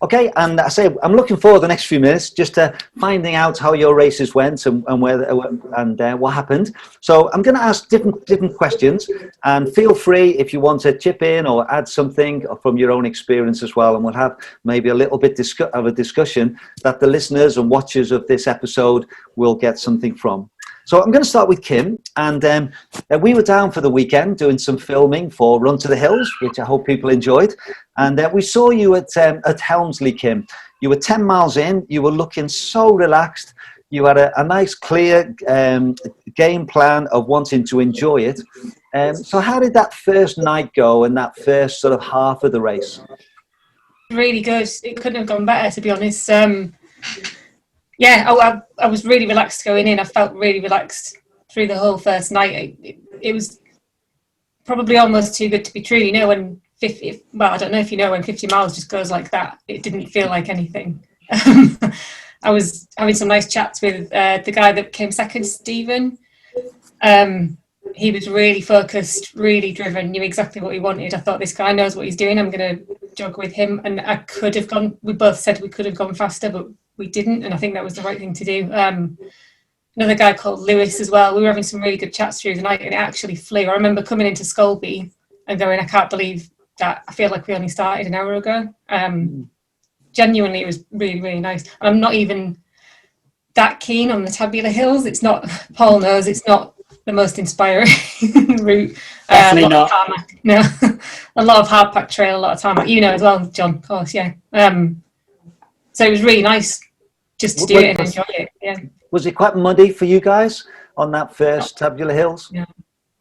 A: Okay, and I say I'm looking forward the next few minutes just to finding out how your races went and what happened. So I'm going to ask different questions, and feel free if you want to chip in or add something from your own experience as well, and we'll have maybe a little bit of a discussion that the listeners and watchers of this episode will get something from. So I'm going to start with Kim, and we were down for the weekend doing some filming for Run to the Hills, which I hope people enjoyed. And we saw you at Helmsley, Kim. You were 10 miles in. You were looking so relaxed. You had a nice, clear game plan of wanting to enjoy it. So how did that first night go and that first sort of half of the race?
F: Really good. It couldn't have gone better, to be honest. Yeah, I was really relaxed going in. I felt really relaxed through the whole first night. It was probably almost too good to be true. You know, when I don't know if you know, when 50 miles just goes like that, it didn't feel like anything. I was having some nice chats with the guy that came second, Stephen. He was really focused, really driven, knew exactly what he wanted. I thought, this guy knows what he's doing. I'm going to jog with him. And I could have gone, we both said we could have gone faster, but we didn't. And I think that was the right thing to do. Another guy called Lewis as well. We were having some really good chats through the night, and it actually flew. I remember coming into Scalby and going, I can't believe that. I feel like we only started an hour ago. Genuinely, it was really, really nice. And I'm not even that keen on the Tabular Hills. It's not, Paul knows, it's not the most inspiring route.
G: Definitely not.
F: No, a lot of hard pack trail, a lot of tarmac. You know as well, John, of course, yeah. So it was really nice just to do it and enjoy it. Yeah.
A: Was it quite muddy for you guys on that first Tabular Hills?
F: Yeah.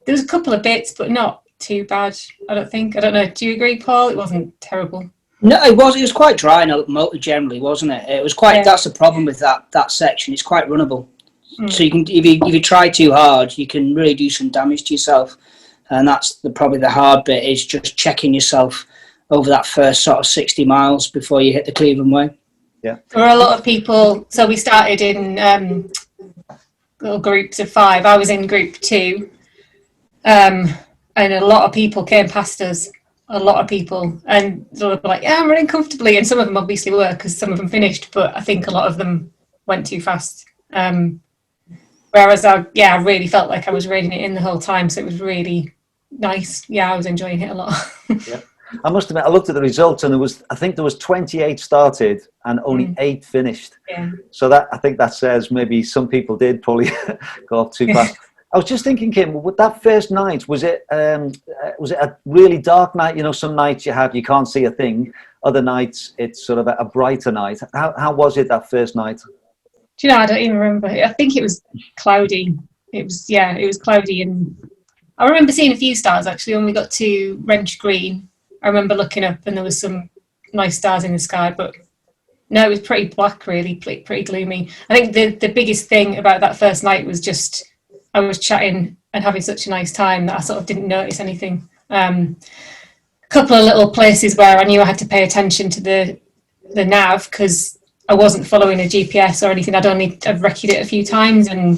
F: There was a couple of bits, but not too bad, I don't think. I don't know. Do you agree, Paul? It wasn't terrible.
G: No, it was. It was quite dry in motor generally, wasn't it? It was quite. Yeah. That's the problem with that section. It's quite runnable. So you can, if you try too hard, you can really do some damage to yourself. And that's probably the hard bit, is just checking yourself over that first sort of 60 miles before you hit the Cleveland Way.
A: Yeah.
F: There were a lot of people. So we started in little groups of 5. I was in group 2, and a lot of people came past us. A lot of people, and they were like, "Yeah, I'm running comfortably," and some of them obviously were, because some of them finished. But I think a lot of them went too fast. Whereas I really felt like I was reining it in the whole time, so it was really nice. Yeah, I was enjoying it a lot.
A: Yeah. I must admit, I looked at the results, and I think there was 28 started and only 8 finished. Yeah. So I think that says maybe some people did probably go up too fast. I was just thinking, Kim, with that first night, was it a really dark night? You know, some nights you can't see a thing. Other nights it's sort of a brighter night. How was it that first night?
F: Do you know, I don't even remember. I think it was cloudy. It was cloudy, and I remember seeing a few stars actually when we got to Wrench Green. I remember looking up and there was some nice stars in the sky, but no, it was pretty black, really, pretty gloomy. I think the biggest thing about that first night was just I was chatting and having such a nice time that I sort of didn't notice anything. A couple of little places where I knew I had to pay attention to the nav, because I wasn't following a GPS or anything. I've recce'd it a few times, and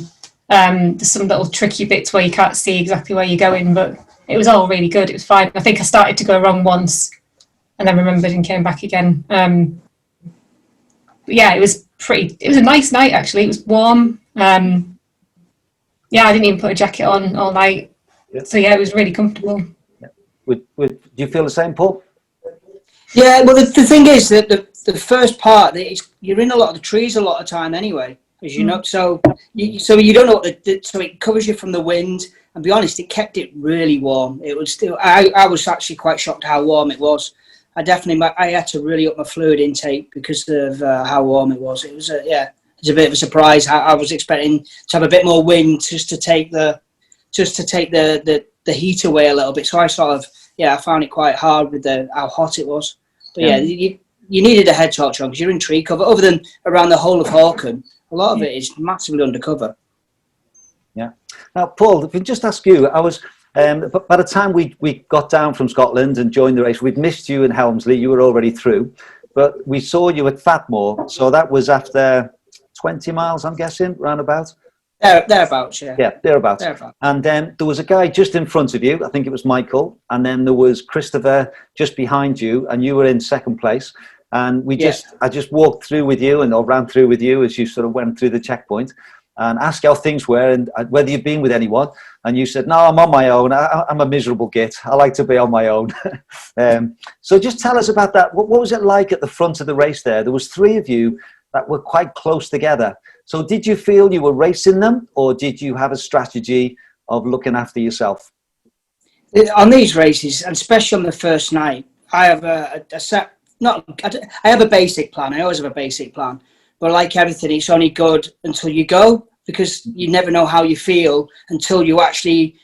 F: there's some little tricky bits where you can't see exactly where you're going, but it was all really good. It was fine. I think I started to go wrong once and then remembered and came back again. But yeah, it was a nice night actually. It was warm. Yeah, I didn't even put a jacket on all night.
A: Yeah.
F: So yeah, it was really comfortable.
A: Yeah. Do you feel the same, Paul?
G: Yeah, well, the thing is that the first part, you're in a lot of the trees a lot of time anyway, as you know. So you don't know what so it covers you from the wind. And be honest, it kept it really warm. It was still. I was actually quite shocked how warm it was. I had to really up my fluid intake because of how warm it was. It was it's a bit of a surprise. I was expecting to have a bit more wind just to take the heat away a little bit. So I I found it quite hard with how hot it was. But you needed a head torch on because you're in tree cover. Other than around the whole of Hawken, a lot of it is massively undercover.
A: Yeah. Now, Paul, if we just ask you, I was by the time we got down from Scotland and joined the race, we'd missed you in Helmsley. You were already through, but we saw you at Fatmore. So that was after 20 miles, I'm guessing, roundabout.
G: Thereabouts, yeah.
A: Yeah, thereabouts. And then there was a guy just in front of you. I think it was Michael. And then there was Christopher just behind you, and you were in second place. And I just walked through with you or ran through with you as you sort of went through the checkpoint and asked how things were and whether you'd been with anyone. And you said, no, I'm on my own. I'm a miserable git. I like to be on my own. So just tell us about that. What was it like at the front of the race there? There was 3 of you that were quite close together. So did you feel you were racing them, or did you have a strategy of looking after yourself?
G: On these races, and especially on the first night, I have I have a basic plan. I always have a basic plan. But like everything, it's only good until you go, because you never know how you feel until you actually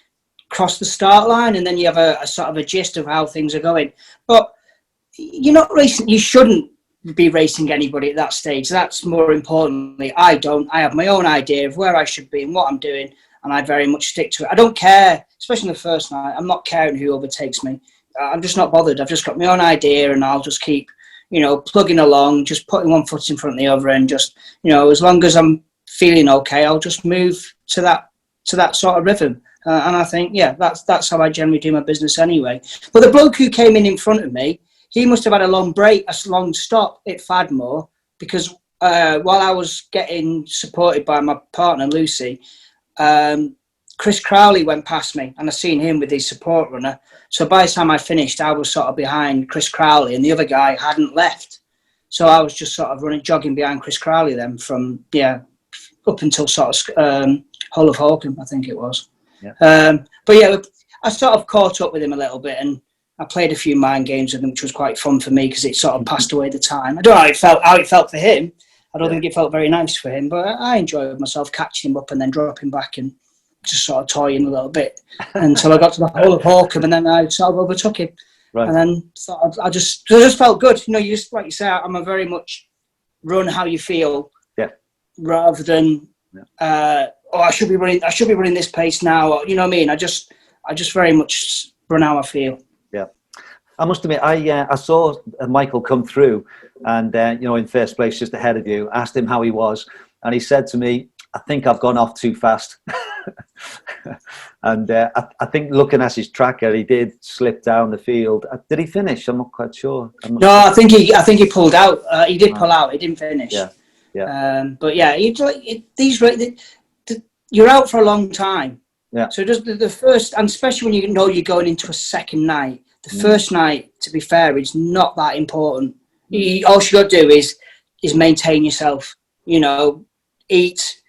G: cross the start line, and then you have a sort of a gist of how things are going. But you're not racing. You shouldn't be racing anybody at that stage. That's more importantly. I have my own idea of where I should be and what I'm doing, and I very much stick to it. I don't care, especially in the first night. I'm not caring who overtakes me. I'm just not bothered. I've just got my own idea, and I'll just keep, plugging along, just putting one foot in front of the other, and just, as long as I'm feeling okay, I'll just move to that sort of rhythm. And I think, that's how I generally do my business anyway. But the bloke who came in front of me, he must have had a long stop at Fadmore, because while I was getting supported by my partner, Lucy, Chris Crowley went past me, and I seen him with his support runner. So by the time I finished, I was sort of behind Chris Crowley, and the other guy hadn't left. So I was just sort of jogging behind Chris Crowley then from, up until sort of whole of Hawken, I think it was.
A: Yeah.
G: But I sort of caught up with him a little bit, and I played a few mind games with him, which was quite fun for me because it sort of passed away the time. I don't know how it felt for him. I don't think it felt very nice for him, but I enjoyed myself catching him up and then dropping back and just sort of toying a little bit until I got to the whole of Hawken, and then I sort of overtook him. Right. And then I just felt good. You just, like you say, I'm a very much run how you feel, rather than I should be running this pace now. Or, you know what I mean? I just very much run how I feel.
A: I must admit, I saw Michael come through, and in first place, just ahead of you. Asked him how he was, and he said to me, "I think I've gone off too fast." And I think looking at his tracker, he did slip down the field. Did he finish? I'm not quite sure.
G: No, I think he pulled out. He did pull out. He didn't finish. But you're out for a long time. Yeah. So just the first, and especially when you know you're going into a second night. The first night, to be fair, is not that important. All you got to do is maintain yourself. Eat.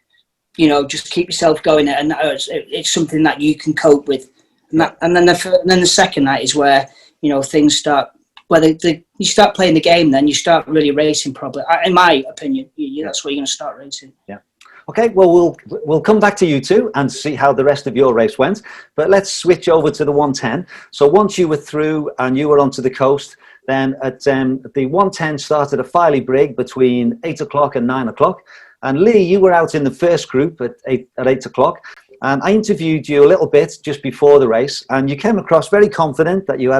G: Just keep yourself going, and it's something that you can cope with. And then the second night is where things start. You start playing the game, then you start really racing. Probably, in my opinion, that's where you're going to start racing.
A: Yeah. Okay, well, we'll come back to you two and see how the rest of your race went. But let's switch over to the 110. So once you were through and you were onto the coast, then at the 110 started a Filey Brig between 8 o'clock and 9 o'clock. And Lee, you were out in the first group at 8 o'clock. And I interviewed you a little bit just before the race, and you came across very confident that you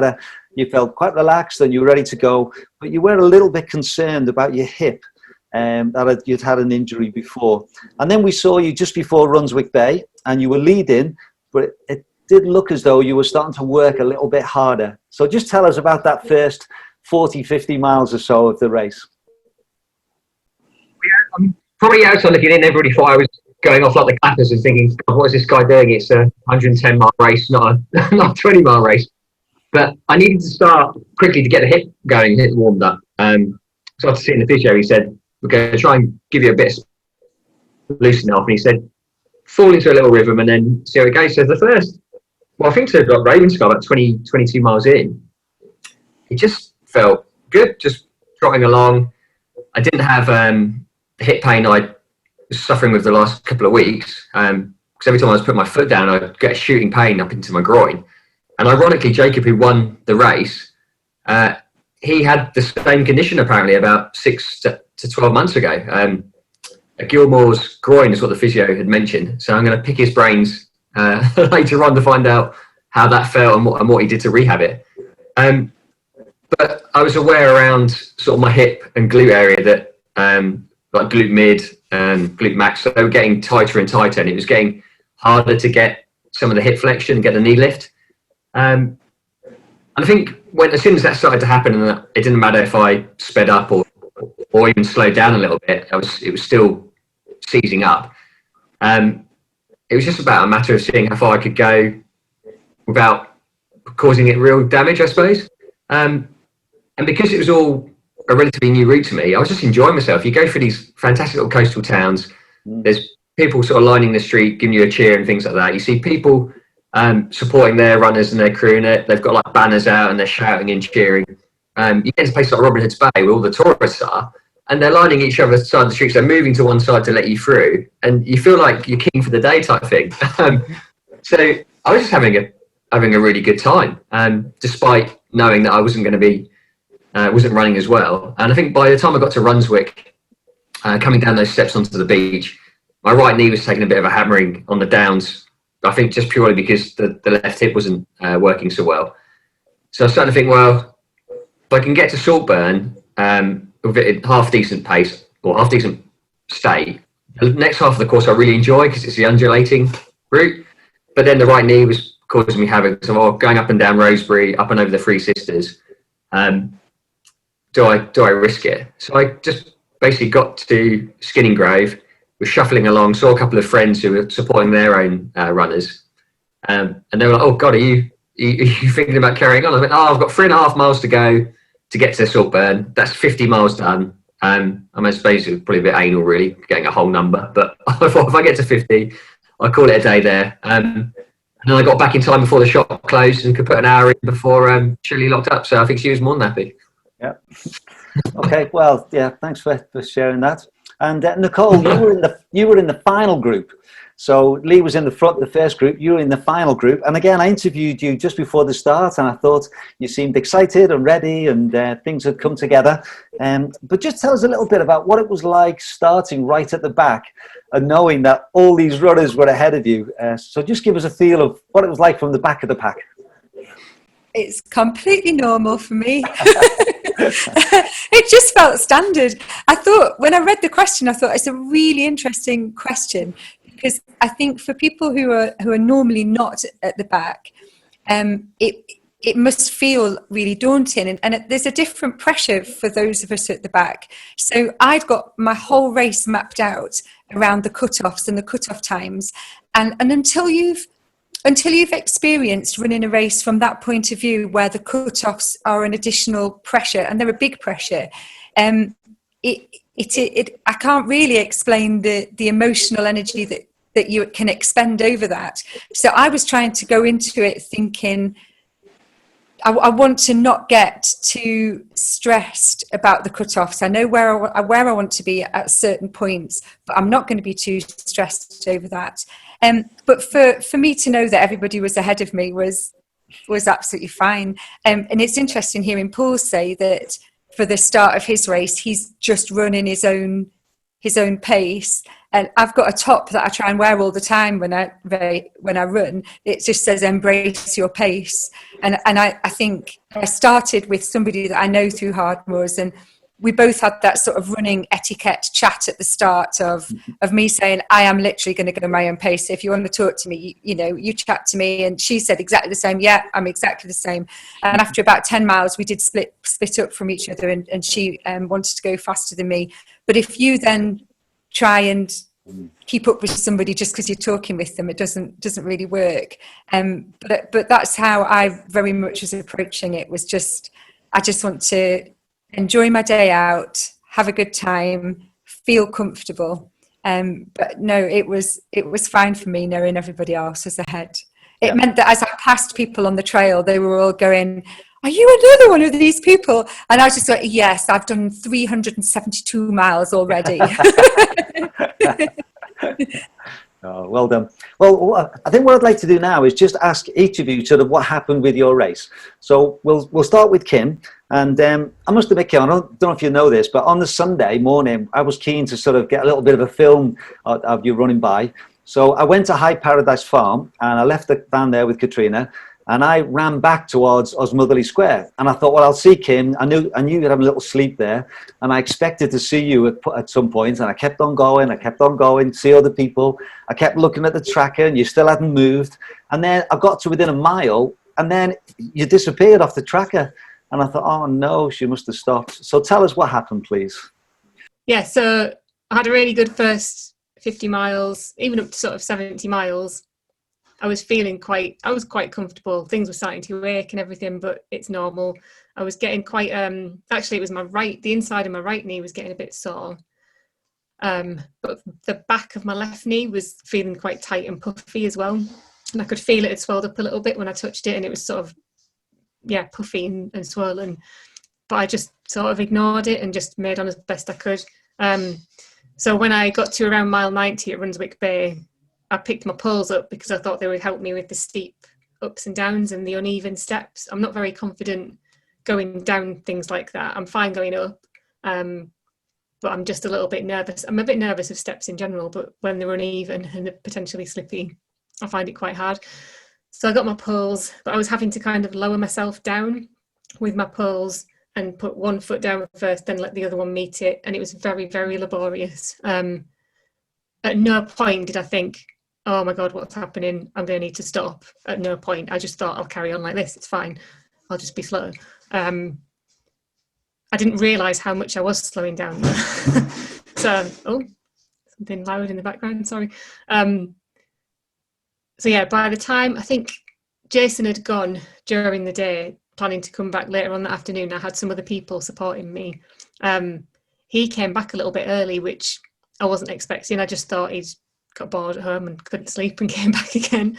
A: felt quite relaxed and you were ready to go, but you were a little bit concerned about your hip. That you'd had an injury before. And then we saw you just before Runswick Bay, and you were leading, but it did look as though you were starting to work a little bit harder. So just tell us about that first 40, 50 miles or so of the race.
I: Yeah, probably outside looking in, everybody thought I was going off like the clappers and thinking, God, what is this guy doing? It's a 110-mile race, not a not a 20-mile race. But I needed to start quickly to get the hip going, hip warmed up. So after seeing the physio, he said, we're going to try and give you a bit of loosen off. And he said, fall into a little rhythm and then see how it goes. So the first, well, I think to got Ravenscar about 22 miles in, it just felt good, just trotting along. I didn't have the hip pain I was suffering with the last couple of weeks. Because every time I was putting my foot down, I'd get a shooting pain up into my groin. And ironically, Jacob, who won the race, he had the same condition apparently about 6 to 12 months ago. Gilmore's groin is what the physio had mentioned. So I'm going to pick his brains later on to find out how that felt and what he did to rehab it. But I was aware around sort of my hip and glute area that like glute mid and glute max, so they were getting tighter and tighter, and it was getting harder to get some of the hip flexion and get the knee lift. And I think as soon as that started to happen, and it didn't matter if I sped up or even slowed down a little bit, it was still seizing up. It was just about a matter of seeing how far I could go without causing it real damage, I suppose. And because it was all a relatively new route to me, I was just enjoying myself. You go through these fantastic little coastal towns. There's people sort of lining the street, giving you a cheer and things like that. You see people supporting their runners and their crew, and they've got like banners out and they're shouting and cheering. You get to places like Robin Hood's Bay where all the tourists are, and they're lining each other's side of the streets. They're moving to one side to let you through, and you feel like you're king for the day type thing. So I was just having a really good time, despite knowing that I wasn't going to be wasn't running as well. And I think by the time I got to Runswick, coming down those steps onto the beach, my right knee was taking a bit of a hammering on the downs. I think just purely because the left hip wasn't working so well. So I was starting to think, well, if I can get to Saltburn with it at half decent pace or half decent state, the next half of the course I really enjoy because it's the undulating route. But then the right knee was causing me havoc. So going up and down Rosebery, up and over the Three Sisters. Do I risk it? So I just basically got to Skinning Grove, was shuffling along, saw a couple of friends who were supporting their own runners, and they were like, "Oh God, are you thinking about carrying on?" I went, "Oh, I've got 3.5 miles to go to get to Saltburn. That's 50 miles done." I mean, I suppose it was probably a bit anal, really, getting a whole number. But I thought if I get to 50, I'll call it a day there. And then I got back in time before the shop closed and could put an hour in before Shirley locked up. So I think she was more than happy.
A: Yeah. Okay. Well, yeah. Thanks for sharing that. And Nicole, you were in the final group. So Lee was in the front, the first group. You were in the final group. And again, I interviewed you just before the start, and I thought you seemed excited and ready, and things had come together. But just tell us a little bit about what it was like starting right at the back and knowing that all these runners were ahead of you. So just give us a feel of what it was like from the back of the pack.
H: It's completely normal for me. It just felt standard. I thought, when I read the question, I thought it's a really interesting question, because I think for people who are normally not at the back, it must feel really daunting, and there's a different pressure for those of us at the back. So I'd got my whole race mapped out around the cut-offs and the cut-off times, and until you've experienced running a race from that point of view, where the cut-offs are an additional pressure, and they're a big pressure, I can't really explain the emotional energy that you can expend over that. So I was trying to go into it thinking, I want to not get too stressed about the cut-offs. I know where I want to be at certain points, but I'm not going to be too stressed over that. But for me to know that everybody was ahead of me was absolutely fine. And it's interesting hearing Paul say that for the start of his race, he's just running his own pace. And I've got a top that I try and wear all the time when I run. It just says "Embrace your pace." And I think I started with somebody that I know through Hardmoors, and we both had that sort of running etiquette chat at the start of me saying, I am literally going to go my own pace. If you want to talk to me, you chat to me. And she said exactly the same. Yeah, I'm exactly the same. And after about 10 miles, we did split up from each other, and she wanted to go faster than me. But if you then try and keep up with somebody just because you're talking with them. It doesn't really work. But that's how I very much was approaching it. Was just, I just want to enjoy my day out, have a good time, feel comfortable. But no, it was fine for me knowing everybody else was ahead. It meant that as I passed people on the trail, they were all going, "Are you another one of these people?" And I was just like, "Yes, I've done 372 miles already."
A: Oh, well done. Well, I think what I'd like to do now is just ask each of you sort of what happened with your race. So we'll start with Kim. And I must admit, Kim, I don't know if you know this, but on the Sunday morning, I was keen to sort of get a little bit of a film of you running by. So I went to High Paradise Farm and I left the van there with Katrina. And I ran back towards Osmotherley Square. And I thought, well, I'll see Kim. I knew you'd have a little sleep there. And I expected to see you at some point. And I kept on going, see other people. I kept looking at the tracker and you still hadn't moved. And then I got to within a mile and then you disappeared off the tracker. And I thought, oh no, she must have stopped. So tell us what happened, please.
F: Yeah, so I had a really good first 50 miles, even up to sort of 70 miles. I was quite comfortable. Things were starting to ache and everything, but it's normal. I was getting quite, actually it was the inside of my right knee was getting a bit sore. But the back of my left knee was feeling quite tight and puffy as well. And I could feel it had swelled up a little bit when I touched it, and it was sort of, puffy and swollen. But I just sort of ignored it and just made on as best I could. So when I got to around mile 90 at Runswick Bay, I picked my poles up because I thought they would help me with the steep ups and downs and the uneven steps. I'm not very confident going down things like that. I'm fine going up, but I'm just a little bit nervous. I'm a bit nervous of steps in general, but when they're uneven and they're potentially slippy, I find it quite hard. So I got my poles, but I was having to kind of lower myself down with my poles and put one foot down first, then let the other one meet it. And it was very, very laborious. At no point did I think, oh my God, what's happening? I'm going to need to stop. At no point. I just thought I'll carry on like this. It's fine. I'll just be slow. I didn't realise how much I was slowing down. So, something loud in the background, sorry. So yeah, by the time, I think Jason had gone during the day, planning to come back later on that afternoon, I had some other people supporting me. He came back a little bit early, which I wasn't expecting. I just thought he'd got bored at home and couldn't sleep and came back again.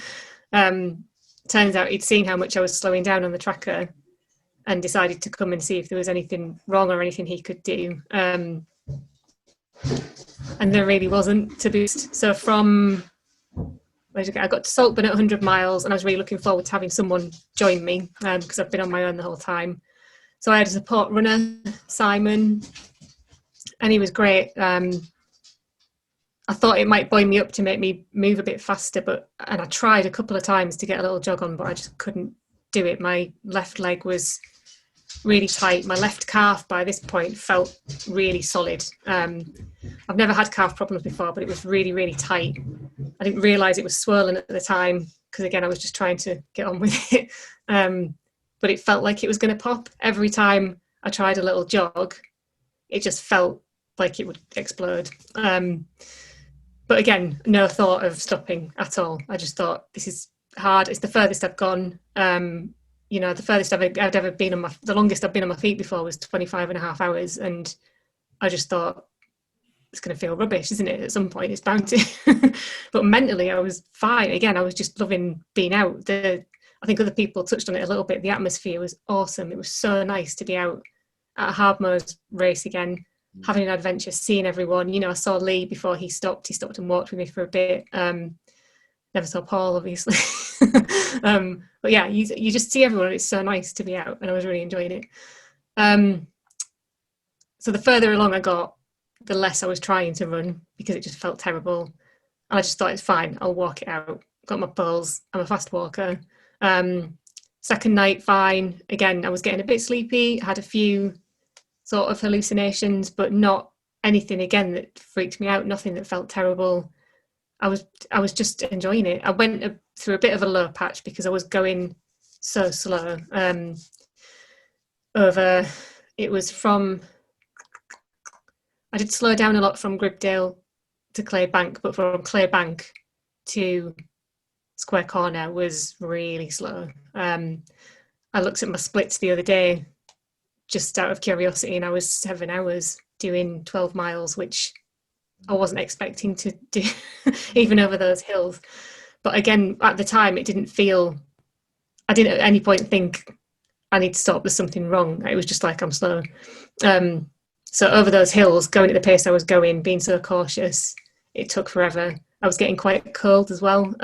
F: Turns out he'd seen how much I was slowing down on the tracker and decided to come and see if there was anything wrong or anything he could do. And there really wasn't, to boost. So from, I got to Saltburn at 100 miles and I was really looking forward to having someone join me because I've been on my own the whole time. So I had a support runner, Simon, and he was great. I thought it might buoy me up to make me move a bit faster, and I tried a couple of times to get a little jog on, but I just couldn't do it. My left leg was really tight. My left calf by this point felt really solid. I've never had calf problems before, but it was really, really tight. I didn't realise it was swollen at the time because, again, I was just trying to get on with it. But it felt like it was going to pop. Every time I tried a little jog, it just felt like it would explode. But again, no thought of stopping at all. I just thought, this is hard. It's the furthest I've gone. The furthest I'd ever been the longest I've been on my feet before was 25 and a half hours. And I just thought, it's going to feel rubbish, isn't it? At some point, it's bound to. But mentally, I was fine. Again, I was just loving being out. I think other people touched on it a little bit. The atmosphere was awesome. It was so nice to be out at a Hardmoors race again, having an adventure, seeing everyone. I saw Lee before he stopped. He stopped and walked with me for a bit. Never saw Paul, obviously. But yeah, you just see everyone. It's so nice to be out, and I was really enjoying it. So the further along I got, the less I was trying to run because it just felt terrible. And I just thought, it's fine, I'll walk it out. Got my poles. I'm a fast walker. Second night, fine. Again, I was getting a bit sleepy. Had a few sort of hallucinations, but not anything again that freaked me out. Nothing that felt terrible. I was just enjoying it. I went through a bit of a low patch because I was going so slow. It was from, I did slow down a lot from Gribdale to Clay Bank, but from Clay Bank to Square Corner was really slow. I looked at my splits the other day just out of curiosity, and I was 7 hours doing 12 miles, which I wasn't expecting to do even over those hills. But again, at the time, I didn't at any point think I need to stop, there's something wrong. It was just like, I'm slow. So over those hills, going at the pace I was going, being so cautious, it took forever. I was getting quite cold as well.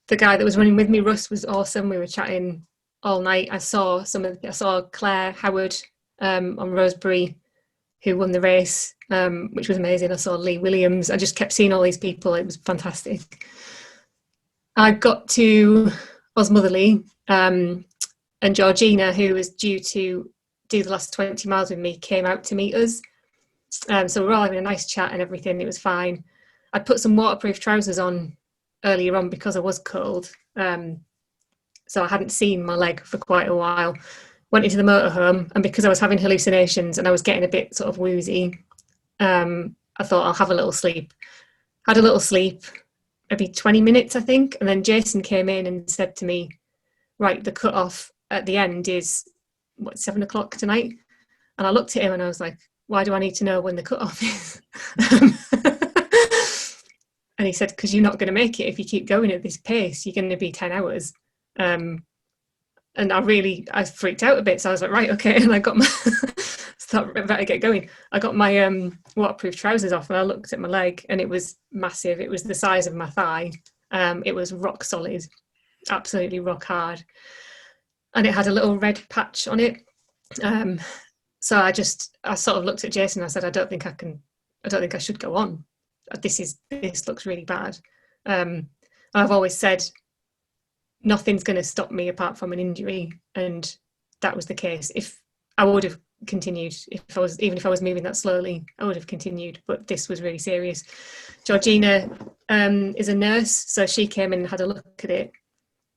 F: The guy that was running with me, Russ, was awesome. We were chatting all night. I saw Claire Howard on Rosebery, who won the race, which was amazing. I saw Lee Williams. I just kept seeing all these people. It was fantastic. I got to Osmotherley, and Georgina, who was due to do the last 20 miles with me, came out to meet us. So we were all having a nice chat and everything. It was fine. I'd put some waterproof trousers on earlier on because I was cold. So I hadn't seen my leg for quite a while. Went into the motorhome, and because I was having hallucinations and I was getting a bit sort of woozy, I thought I'll have a little sleep. Had a little sleep, maybe 20 minutes, I think. And then Jason came in and said to me, right, the cut-off at the end is, 7 o'clock tonight? And I looked at him and I was like, why do I need to know when the cut-off is? And he said, because you're not going to make it if you keep going at this pace. You're going to be 10 hours. And I freaked out a bit. So I was like, right, okay. And I got my, thought, better get going. I got my waterproof trousers off and I looked at my leg and it was massive. It was the size of my thigh. It was rock solid, absolutely rock hard. And it had a little red patch on it. So I sort of looked at Jason and I said, I don't think I should go on. This looks really bad. I've always said nothing's going to stop me apart from an injury, and that was the case. If I would have continued, even if I was moving that slowly, I would have continued, but this was really serious. Georgina is a nurse, so she came in and had a look at it,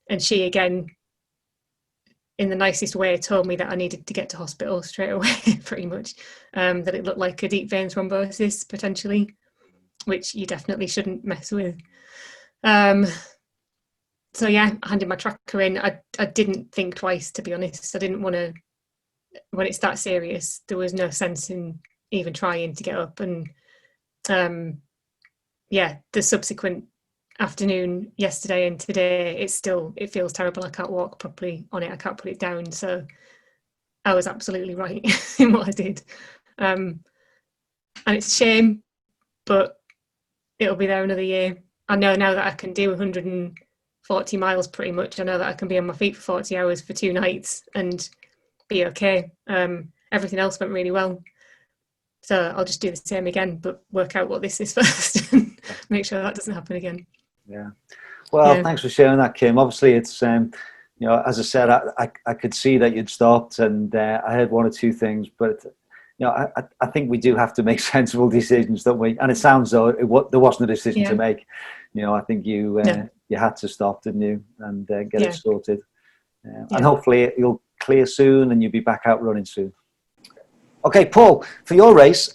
F: and she again, in the nicest way, told me that I needed to get to hospital straight away, pretty much, that it looked like a deep vein thrombosis potentially, which you definitely shouldn't mess with. So yeah, I handed my tracker in. I didn't think twice, to be honest. I didn't want to, when it's that serious, there was no sense in even trying to get up. And the subsequent afternoon, yesterday and today, it feels terrible. I can't walk properly on it. I can't put it down. So I was absolutely right in what I did. And it's a shame, but it'll be there another year. I know now that I can do 140 miles pretty much. I know that I can be on my feet for 40 hours for 2 nights and be okay. Everything else went really well. So I'll just do the same again, but work out what this is first and make sure that doesn't happen again.
A: Yeah. Well, Thanks for sharing that, Kim. Obviously, it's, as I said, I could see that you'd stopped, and I heard 1 or 2 things, but I think we do have to make sensible decisions, don't we? And it sounds though there wasn't a decision to make. I think you had to stop, didn't you, and get it sorted. And hopefully you'll clear soon and you'll be back out running soon. Okay, Paul, for your race,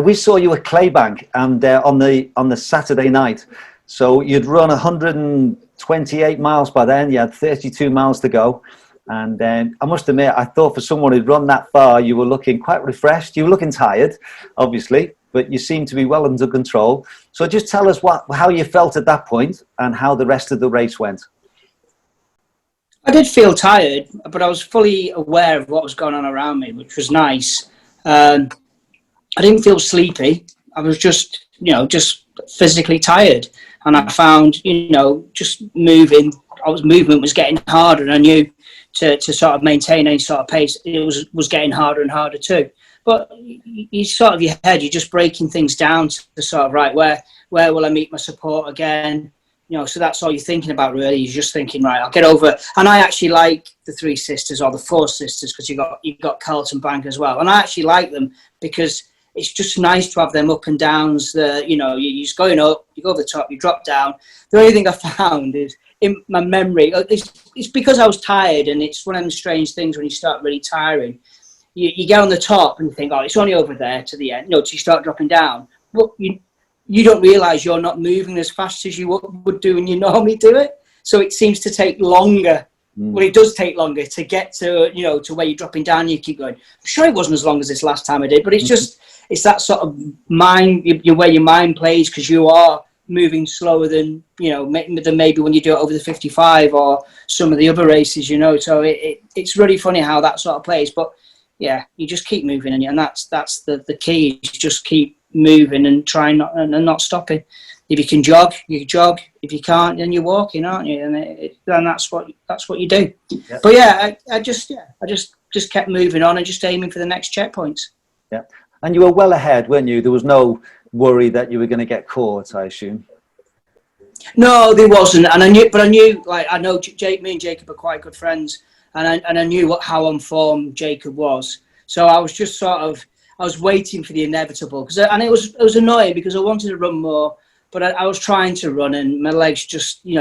A: we saw you at Claybank and on the Saturday night. So you'd run 128 miles by then. You had 32 miles to go. And I must admit, I thought for someone who'd run that far, you were looking quite refreshed. You were looking tired, obviously, but you seemed to be well under control. So just tell us how you felt at that point and how the rest of the race went.
G: I did feel tired, but I was fully aware of what was going on around me, which was nice. I didn't feel sleepy. I was just physically tired. And I found, just movement was getting harder, and I knew to sort of maintain any sort of pace, it was getting harder and harder too. But you sort of, your head, you're just breaking things down to sort of, right, where will I meet my support again? So that's all you're thinking about, really. You're just thinking, right, I'll get over. And I actually like the 3 sisters or the 4 sisters, because you've got Carlton Bank as well. And I actually like them because it's just nice to have them up and downs. You're just going up, you go over the top, you drop down. The only thing I found is in my memory, it's because I was tired, and it's one of them strange things when you start really tiring. you get on the top and you think, oh, it's only over there to the end. No, so you start dropping down. But you don't realise you're not moving as fast as you would do when you normally do it. So it seems to take longer. Well, it does take longer to get to, to where you're dropping down. You keep going. I'm sure it wasn't as long as this last time I did, but it's just, it's that sort of mind, where your mind plays, because you are moving slower than, than maybe when you do it over the 55 or some of the other races, So it's really funny how that sort of plays. But yeah, you just keep moving, and that's the key. Is just keep moving and try not stopping. If you can jog, you jog. If you can't, then you're walking, aren't you? And that's what you do. Yep. But yeah, I just kept moving on and just aiming for the next checkpoints.
A: Yeah, and you were well ahead, weren't you? There was no worry that you were going to get caught, I assume.
G: No, there wasn't, and I knew. Like, I know me and Jacob are quite good friends, and I knew how on form Jacob was. So I was just I was waiting for the inevitable, and it was annoying because I wanted to run more. But I was trying to run, and my legs just, and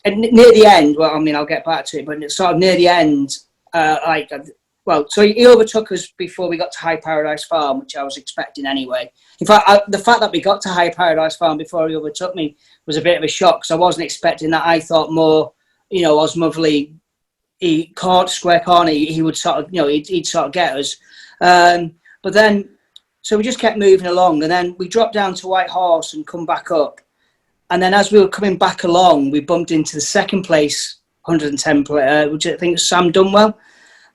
G: near the end, well, I mean, I'll get back to it, but sort of near the end, so he overtook us before we got to High Paradise Farm, which I was expecting anyway. In fact, the fact that we got to High Paradise Farm before he overtook me was a bit of a shock, because I wasn't expecting that. I thought more, Osmovely, square corner, he would sort of, he'd sort of get us. But then, so we just kept moving along, and then we dropped down to White Horse and come back up. And then as we were coming back along, we bumped into the second place 110 player, which I think was Sam Dunwell.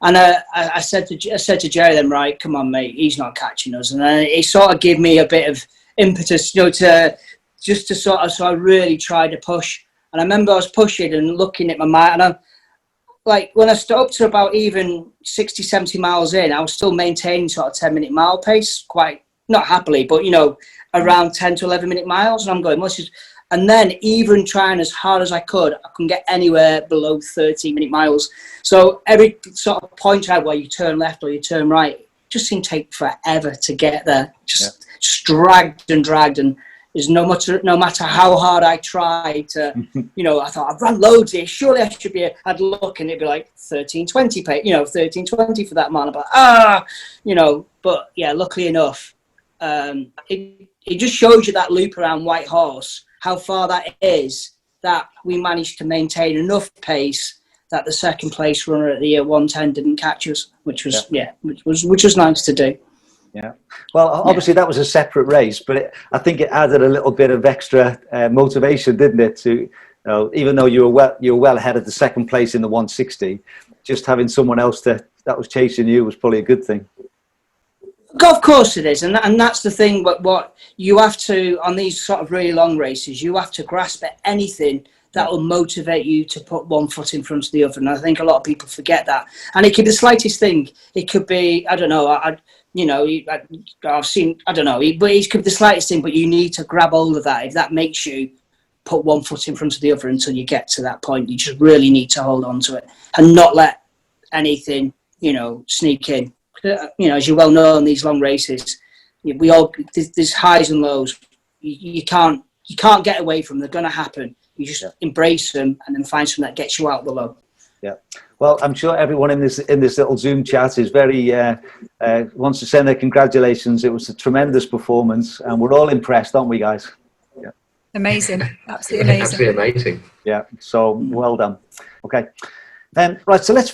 G: And I said to Jerry then, right, come on, mate, he's not catching us. And he sort of gave me a bit of impetus, so I really tried to push. And I remember I was pushing and looking at my mind, and when I stood up to about even 60, 70 miles in, I was still maintaining sort of 10-minute mile pace, quite, not happily, but, around 10 to 11-minute miles. And I'm going, and then even trying as hard as I couldn't get anywhere below 13-minute miles. So every sort of point out where you turn left or you turn right, just seemed to take forever to get there. Just dragged. And is no matter how hard I tried to, I thought I've run loads here. Surely I should be. I'd look and it'd be like 13:20, 13:20 for that mile. But yeah, luckily enough, it just shows you that loop around White Horse, how far that is, that we managed to maintain enough pace that the second place runner at the 110 didn't catch us, which was which was nice to do.
A: Yeah. Well, obviously that was a separate race, but I think it added a little bit of extra motivation, didn't it? To even though you were well ahead of the second place in the 160, just having someone else that was chasing you was probably a good thing.
G: Of course it is, and that's the thing. But what you have to, on these sort of really long races, you have to grasp at anything that will motivate you to put one foot in front of the other. And I think a lot of people forget that. And it could be the slightest thing. It could be, I don't know, I've seen, I don't know, but it could be the slightest thing, but you need to grab hold of that. If that makes you put one foot in front of the other until you get to that point, you just really need to hold on to it and not let anything, sneak in. As you well know in these long races, there's highs and lows. You can't get away from them. They're going to happen. You just embrace them and then find something that gets you out the low.
A: Yeah. Well, I'm sure everyone in this little Zoom chat is very wants to send their congratulations. It was a tremendous performance, and we're all impressed, aren't we, guys? Yeah.
H: Amazing. Absolutely amazing.
I: Absolutely amazing.
A: Yeah. So well done. Okay. Right. So let's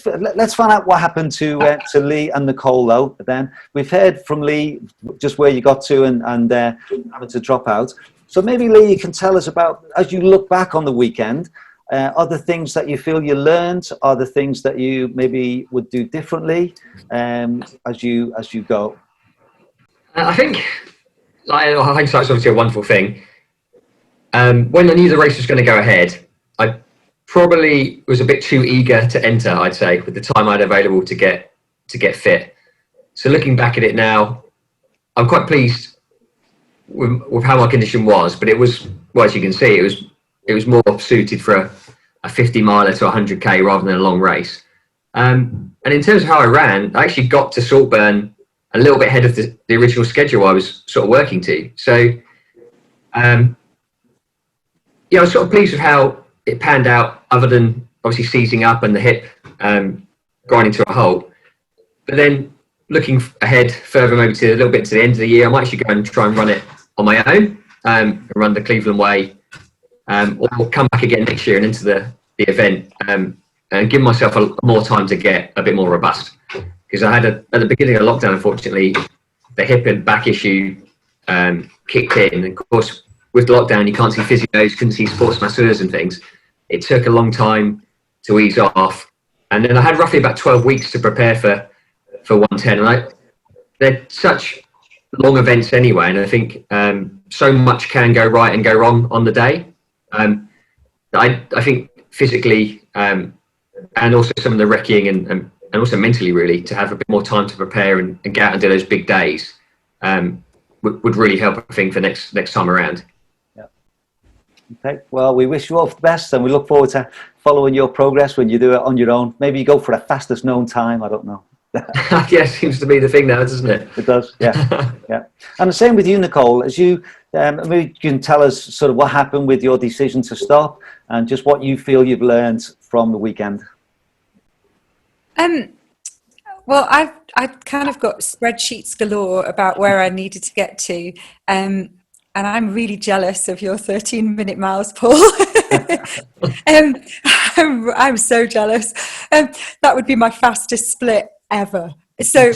A: find out what happened to Lee and Nicole, though. Then we've heard from Lee just where you got to and having to drop out. So maybe Lee, you can tell us about, as you look back on the weekend, are there things that you feel you learned? Are there things that you maybe would do differently as you go?
I: I think, hindsight's obviously a wonderful thing. When I knew the race was going to go ahead, I probably was a bit too eager to enter, I'd say, with the time I had available to get fit. So looking back at it now, I'm quite pleased with how my condition was, but it was, well, as you can see, it was more suited for a 50 miler to 100k rather than a long race. And in terms of how I ran, I actually got to Saltburn a little bit ahead of the original schedule I was sort of working to. So, I was sort of pleased with how it panned out, other than obviously seizing up and the hip grinding to a halt. But then looking ahead further, maybe to a little bit to the end of the year, I might actually go and try and run it on my own, and run the Cleveland Way, or come back again next year and into the event, and give myself more time to get a bit more robust. Because I had at the beginning of lockdown, unfortunately, the hip and back issue kicked in. And of course, with lockdown, you can't see physios, couldn't see sports masseurs and things. It took a long time to ease off. And then I had roughly about 12 weeks to prepare for 110. And they're such long events anyway. And I think so much can go right and go wrong on the day. I think physically, and also some of the wrecking and also mentally, really, to have a bit more time to prepare and get out and do those big days would really help, I think, for next time around.
A: Yeah. Okay. Well, we wish you all the best, and we look forward to following your progress when you do it on your own. Maybe you go for the fastest known time. I don't know.
I: Yeah, seems to be the thing now, doesn't it?
A: It does. Yeah. Yeah. And the same with you, Nicole. As you, maybe you can tell us sort of what happened with your decision to stop, and just what you feel you've learned from the weekend.
H: Well, I've kind of got spreadsheets galore about where I needed to get to, and I'm really jealous of your 13-minute miles, Paul. I'm so jealous. That would be my fastest split ever. So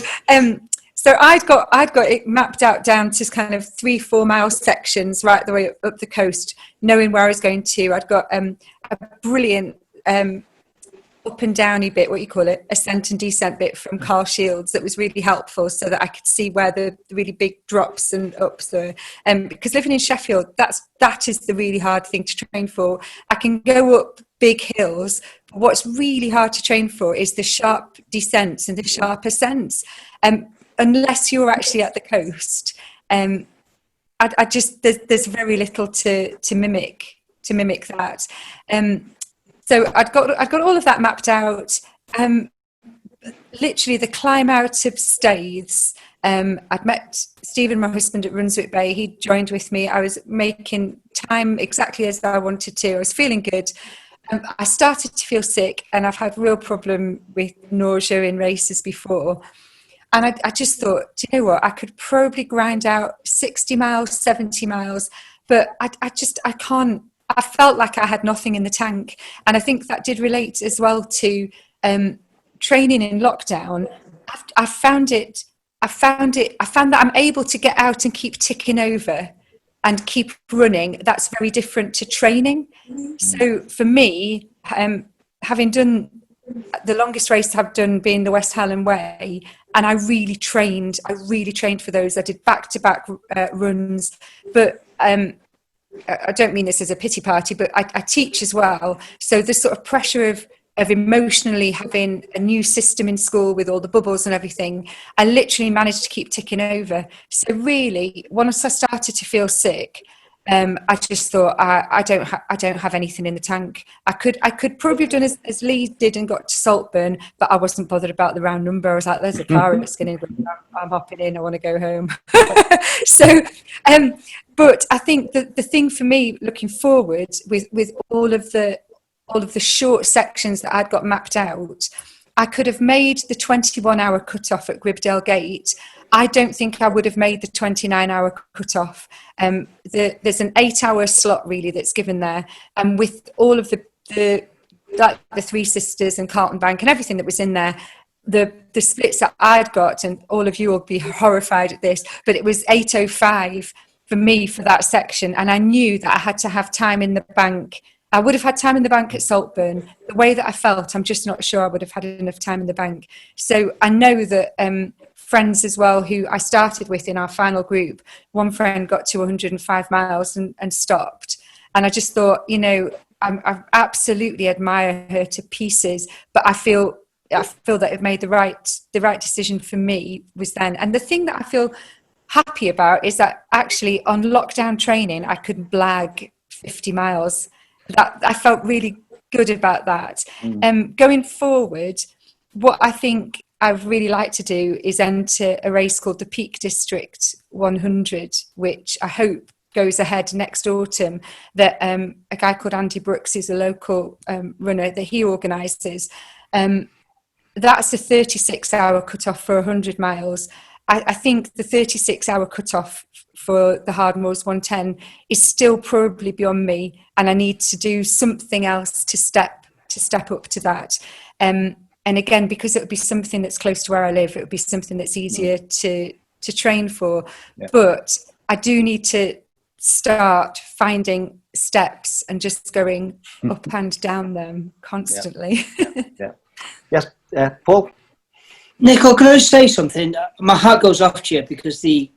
H: I'd got it mapped out down to kind of 3-4 mile sections right the way up the coast, knowing where I was going to. I'd got a brilliant up and downy bit, what you call it, ascent and descent bit from Carl Shields that was really helpful, so that I could see where the really big drops and ups were. Because living in Sheffield, that is the really hard thing to train for. I can go up big hills, but what's really hard to train for is the sharp descents and the sharp ascents. Unless you're actually at the coast, I just there's very little to mimic that. So I'd got all of that mapped out. Literally the climb out of Staithes. I'd met Stephen, my husband, at Runswick Bay. He joined with me. I was making time exactly as I wanted to. I was feeling good. I started to feel sick, and I've had real problem with nausea in races before. And I just thought, do you know what? I could probably grind out 60 miles, 70 miles, but I can't. I felt like I had nothing in the tank. And I think that did relate as well to training in lockdown. I found that I'm able to get out and keep ticking over and keep running. That's very different to training. So for me, having done the longest race I've done being the West Highland Way, and I really trained for those. I did back-to-back runs, but I don't mean this as a pity party, but I teach as well. So the sort of pressure of emotionally having a new system in school with all the bubbles and everything, I literally managed to keep ticking over. So really, once I started to feel sick, I just thought I don't have anything in the tank. I could probably have done as Lee did and got to Saltburn, but I wasn't bothered about the round number. I was like, there's a car it's going to. I'm hopping in. I want to go home. So, but I think that the thing for me looking forward with all of the short sections that I'd got mapped out, I could have made the 21-hour cut-off at Gribdale Gate. I don't think I would have made the 29-hour cut-off. There's an 8-hour slot really that's given there, and with all of the Three Sisters and Carlton Bank and everything that was in there, the splits that I'd got, and all of you will be horrified at this, but it was 8:05 for me for that section, and I knew that I had to have time in the bank. I would have had time in the bank at Saltburn. The way that I felt, I'm just not sure I would have had enough time in the bank. So I know that friends as well who I started with in our final group, one friend got to 105 miles and stopped. And I just thought, you know, I absolutely admire her to pieces, but I feel that it made the right decision for me was then. And the thing that I feel happy about is that actually on lockdown training, I could blag 50 miles. That I felt really good about that. Going forward, what I think I'd really like to do is enter a race called the Peak District 100, which I hope goes ahead next autumn. That a guy called Andy Brooks is a local runner that he organises. that's a 36-hour cut-off for 100 miles. I think the 36-hour cut-off for the Hardmoors 110 is still probably beyond me, and I need to do something else to step up to that. And again, because it would be something that's close to where I live, it would be something that's easier to train for. Yeah. But I do need to start finding steps and just going up and down them constantly.
A: Yeah. Yes, Paul?
G: Nicole, can I just say something? My heart goes off to you because being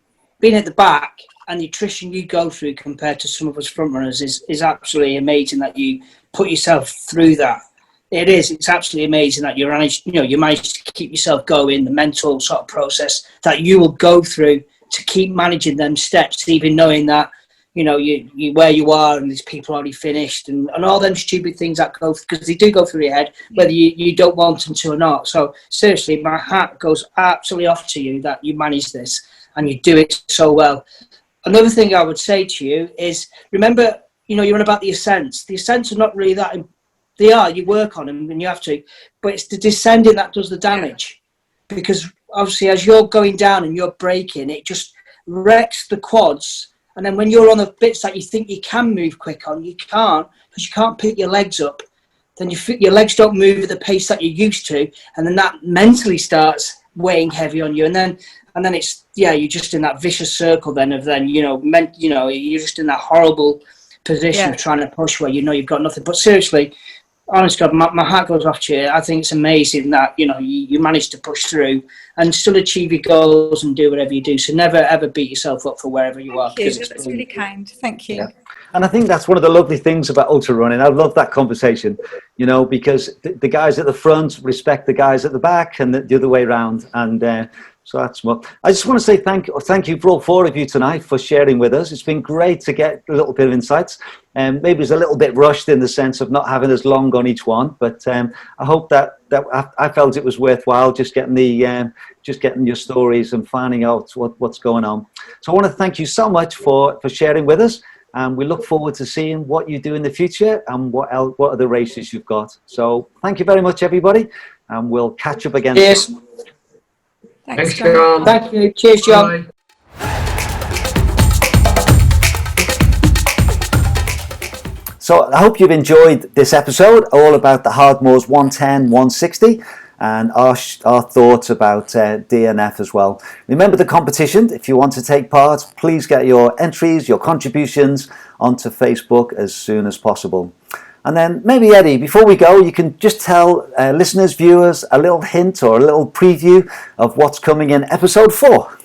G: at the back and the nutrition you go through compared to some of us front runners is absolutely amazing that you put yourself through that. It is. It's absolutely amazing that you managed to keep yourself going, the mental sort of process that you will go through to keep managing them steps, even knowing that, you where you are and these people already finished and all them stupid things that go, because they do go through your head, whether you don't want them to or not. So seriously, my hat goes absolutely off to you that you manage this and you do it so well. Another thing I would say to you is, remember, you're on about the ascents. The ascents are not really that They are, you work on them and you have to, but it's the descending that does the damage. Because obviously as you're going down and you're braking, it just wrecks the quads. And then when you're on the bits that you think you can move quick on, you can't, because you can't pick your legs up. Then your legs don't move at the pace that you're used to. And then that mentally starts weighing heavy on you. And then it's, you're just in that vicious circle then of you're just in that horrible position of trying to push where you've got nothing. But seriously, honest God, my heart goes off to you. I think it's amazing that you managed to push through and still achieve your goals and do whatever you do. So never ever beat yourself up for wherever you are.
H: Thank you. That's really kind. Thank you.
A: Yeah. And I think that's one of the lovely things about ultra running. I love that conversation, because the guys at the front respect the guys at the back and the other way around. And so that's what I just want to say. Thank you for all four of you tonight for sharing with us. It's been great to get a little bit of insights. Maybe it's a little bit rushed in the sense of not having as long on each one, but I hope that I felt it was worthwhile just getting your stories and finding out what's going on. So I want to thank you so much for sharing with us, and we look forward to seeing what you do in the future and what other races you've got. So thank you very much, everybody, and we'll catch up again.
G: Cheers.
H: Thanks,
I: John.
G: Thank you. Cheers, John.
I: Bye.
A: So I hope you've enjoyed this episode, all about the Hardmoors 110, 160, and our thoughts about DNF as well. Remember the competition. If you want to take part, please get your entries, your contributions onto Facebook as soon as possible. And then maybe, Eddie, before we go, you can just tell listeners, viewers, a little hint or a little preview of what's coming in episode 4.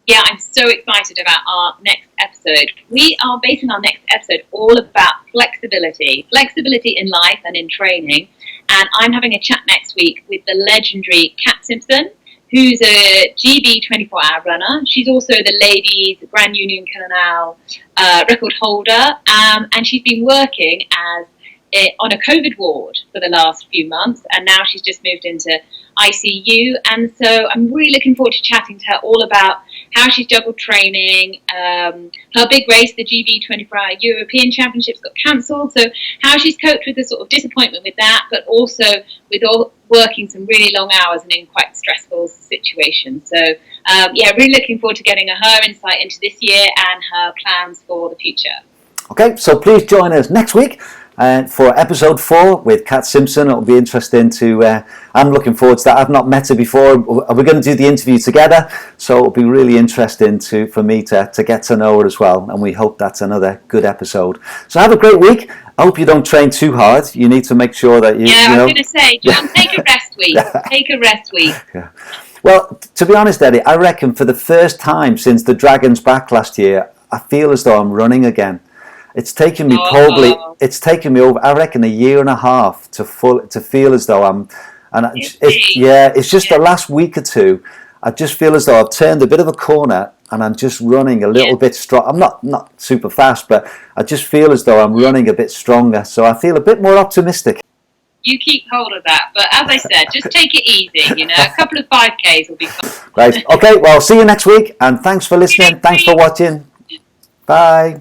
B: Yeah, I'm so excited about our next episode. We are basing our next episode all about flexibility in life and in training. And I'm having a chat next week with the legendary Kat Simpson, who's a GB 24-hour runner. She's also the ladies Grand Union Canal record holder, and she's been working on a COVID ward for the last few months, and now she's just moved into ICU. And so I'm really looking forward to chatting to her all about how she's juggled training. Her big race, the GB 24-hour European Championships, got cancelled, so how she's coped with the sort of disappointment with that, but also with working some really long hours and in quite stressful situations. So really looking forward to getting her insight into this year and her plans for the future.
A: Okay, so please join us next week for episode 4 with Kat Simpson. It'll be interesting I'm looking forward to that. I've not met her before. We're going to do the interview together, so it'll be really interesting for me to get to know her as well, and we hope that's another good episode. So have a great week. I hope you don't train too hard. You need to make sure that you...
B: Yeah, I was going to say, John, take a rest week. Take a rest week. Yeah.
A: Well, to be honest, Eddie, I reckon for the first time since the Dragons back last year, I feel as though I'm running again. It's taken me over, I reckon, a year and a half to feel as though I'm, and it's just the last week or two, I just feel as though I've turned a bit of a corner and I'm just running a little bit strong. I'm not super fast, but I just feel as though I'm running a bit stronger. So I feel a bit more optimistic.
B: You keep hold of that, but as I said, just take it easy, a couple of 5Ks will be fine.
A: Right, okay, well, see you next week, and thanks for listening, thanks for watching, bye.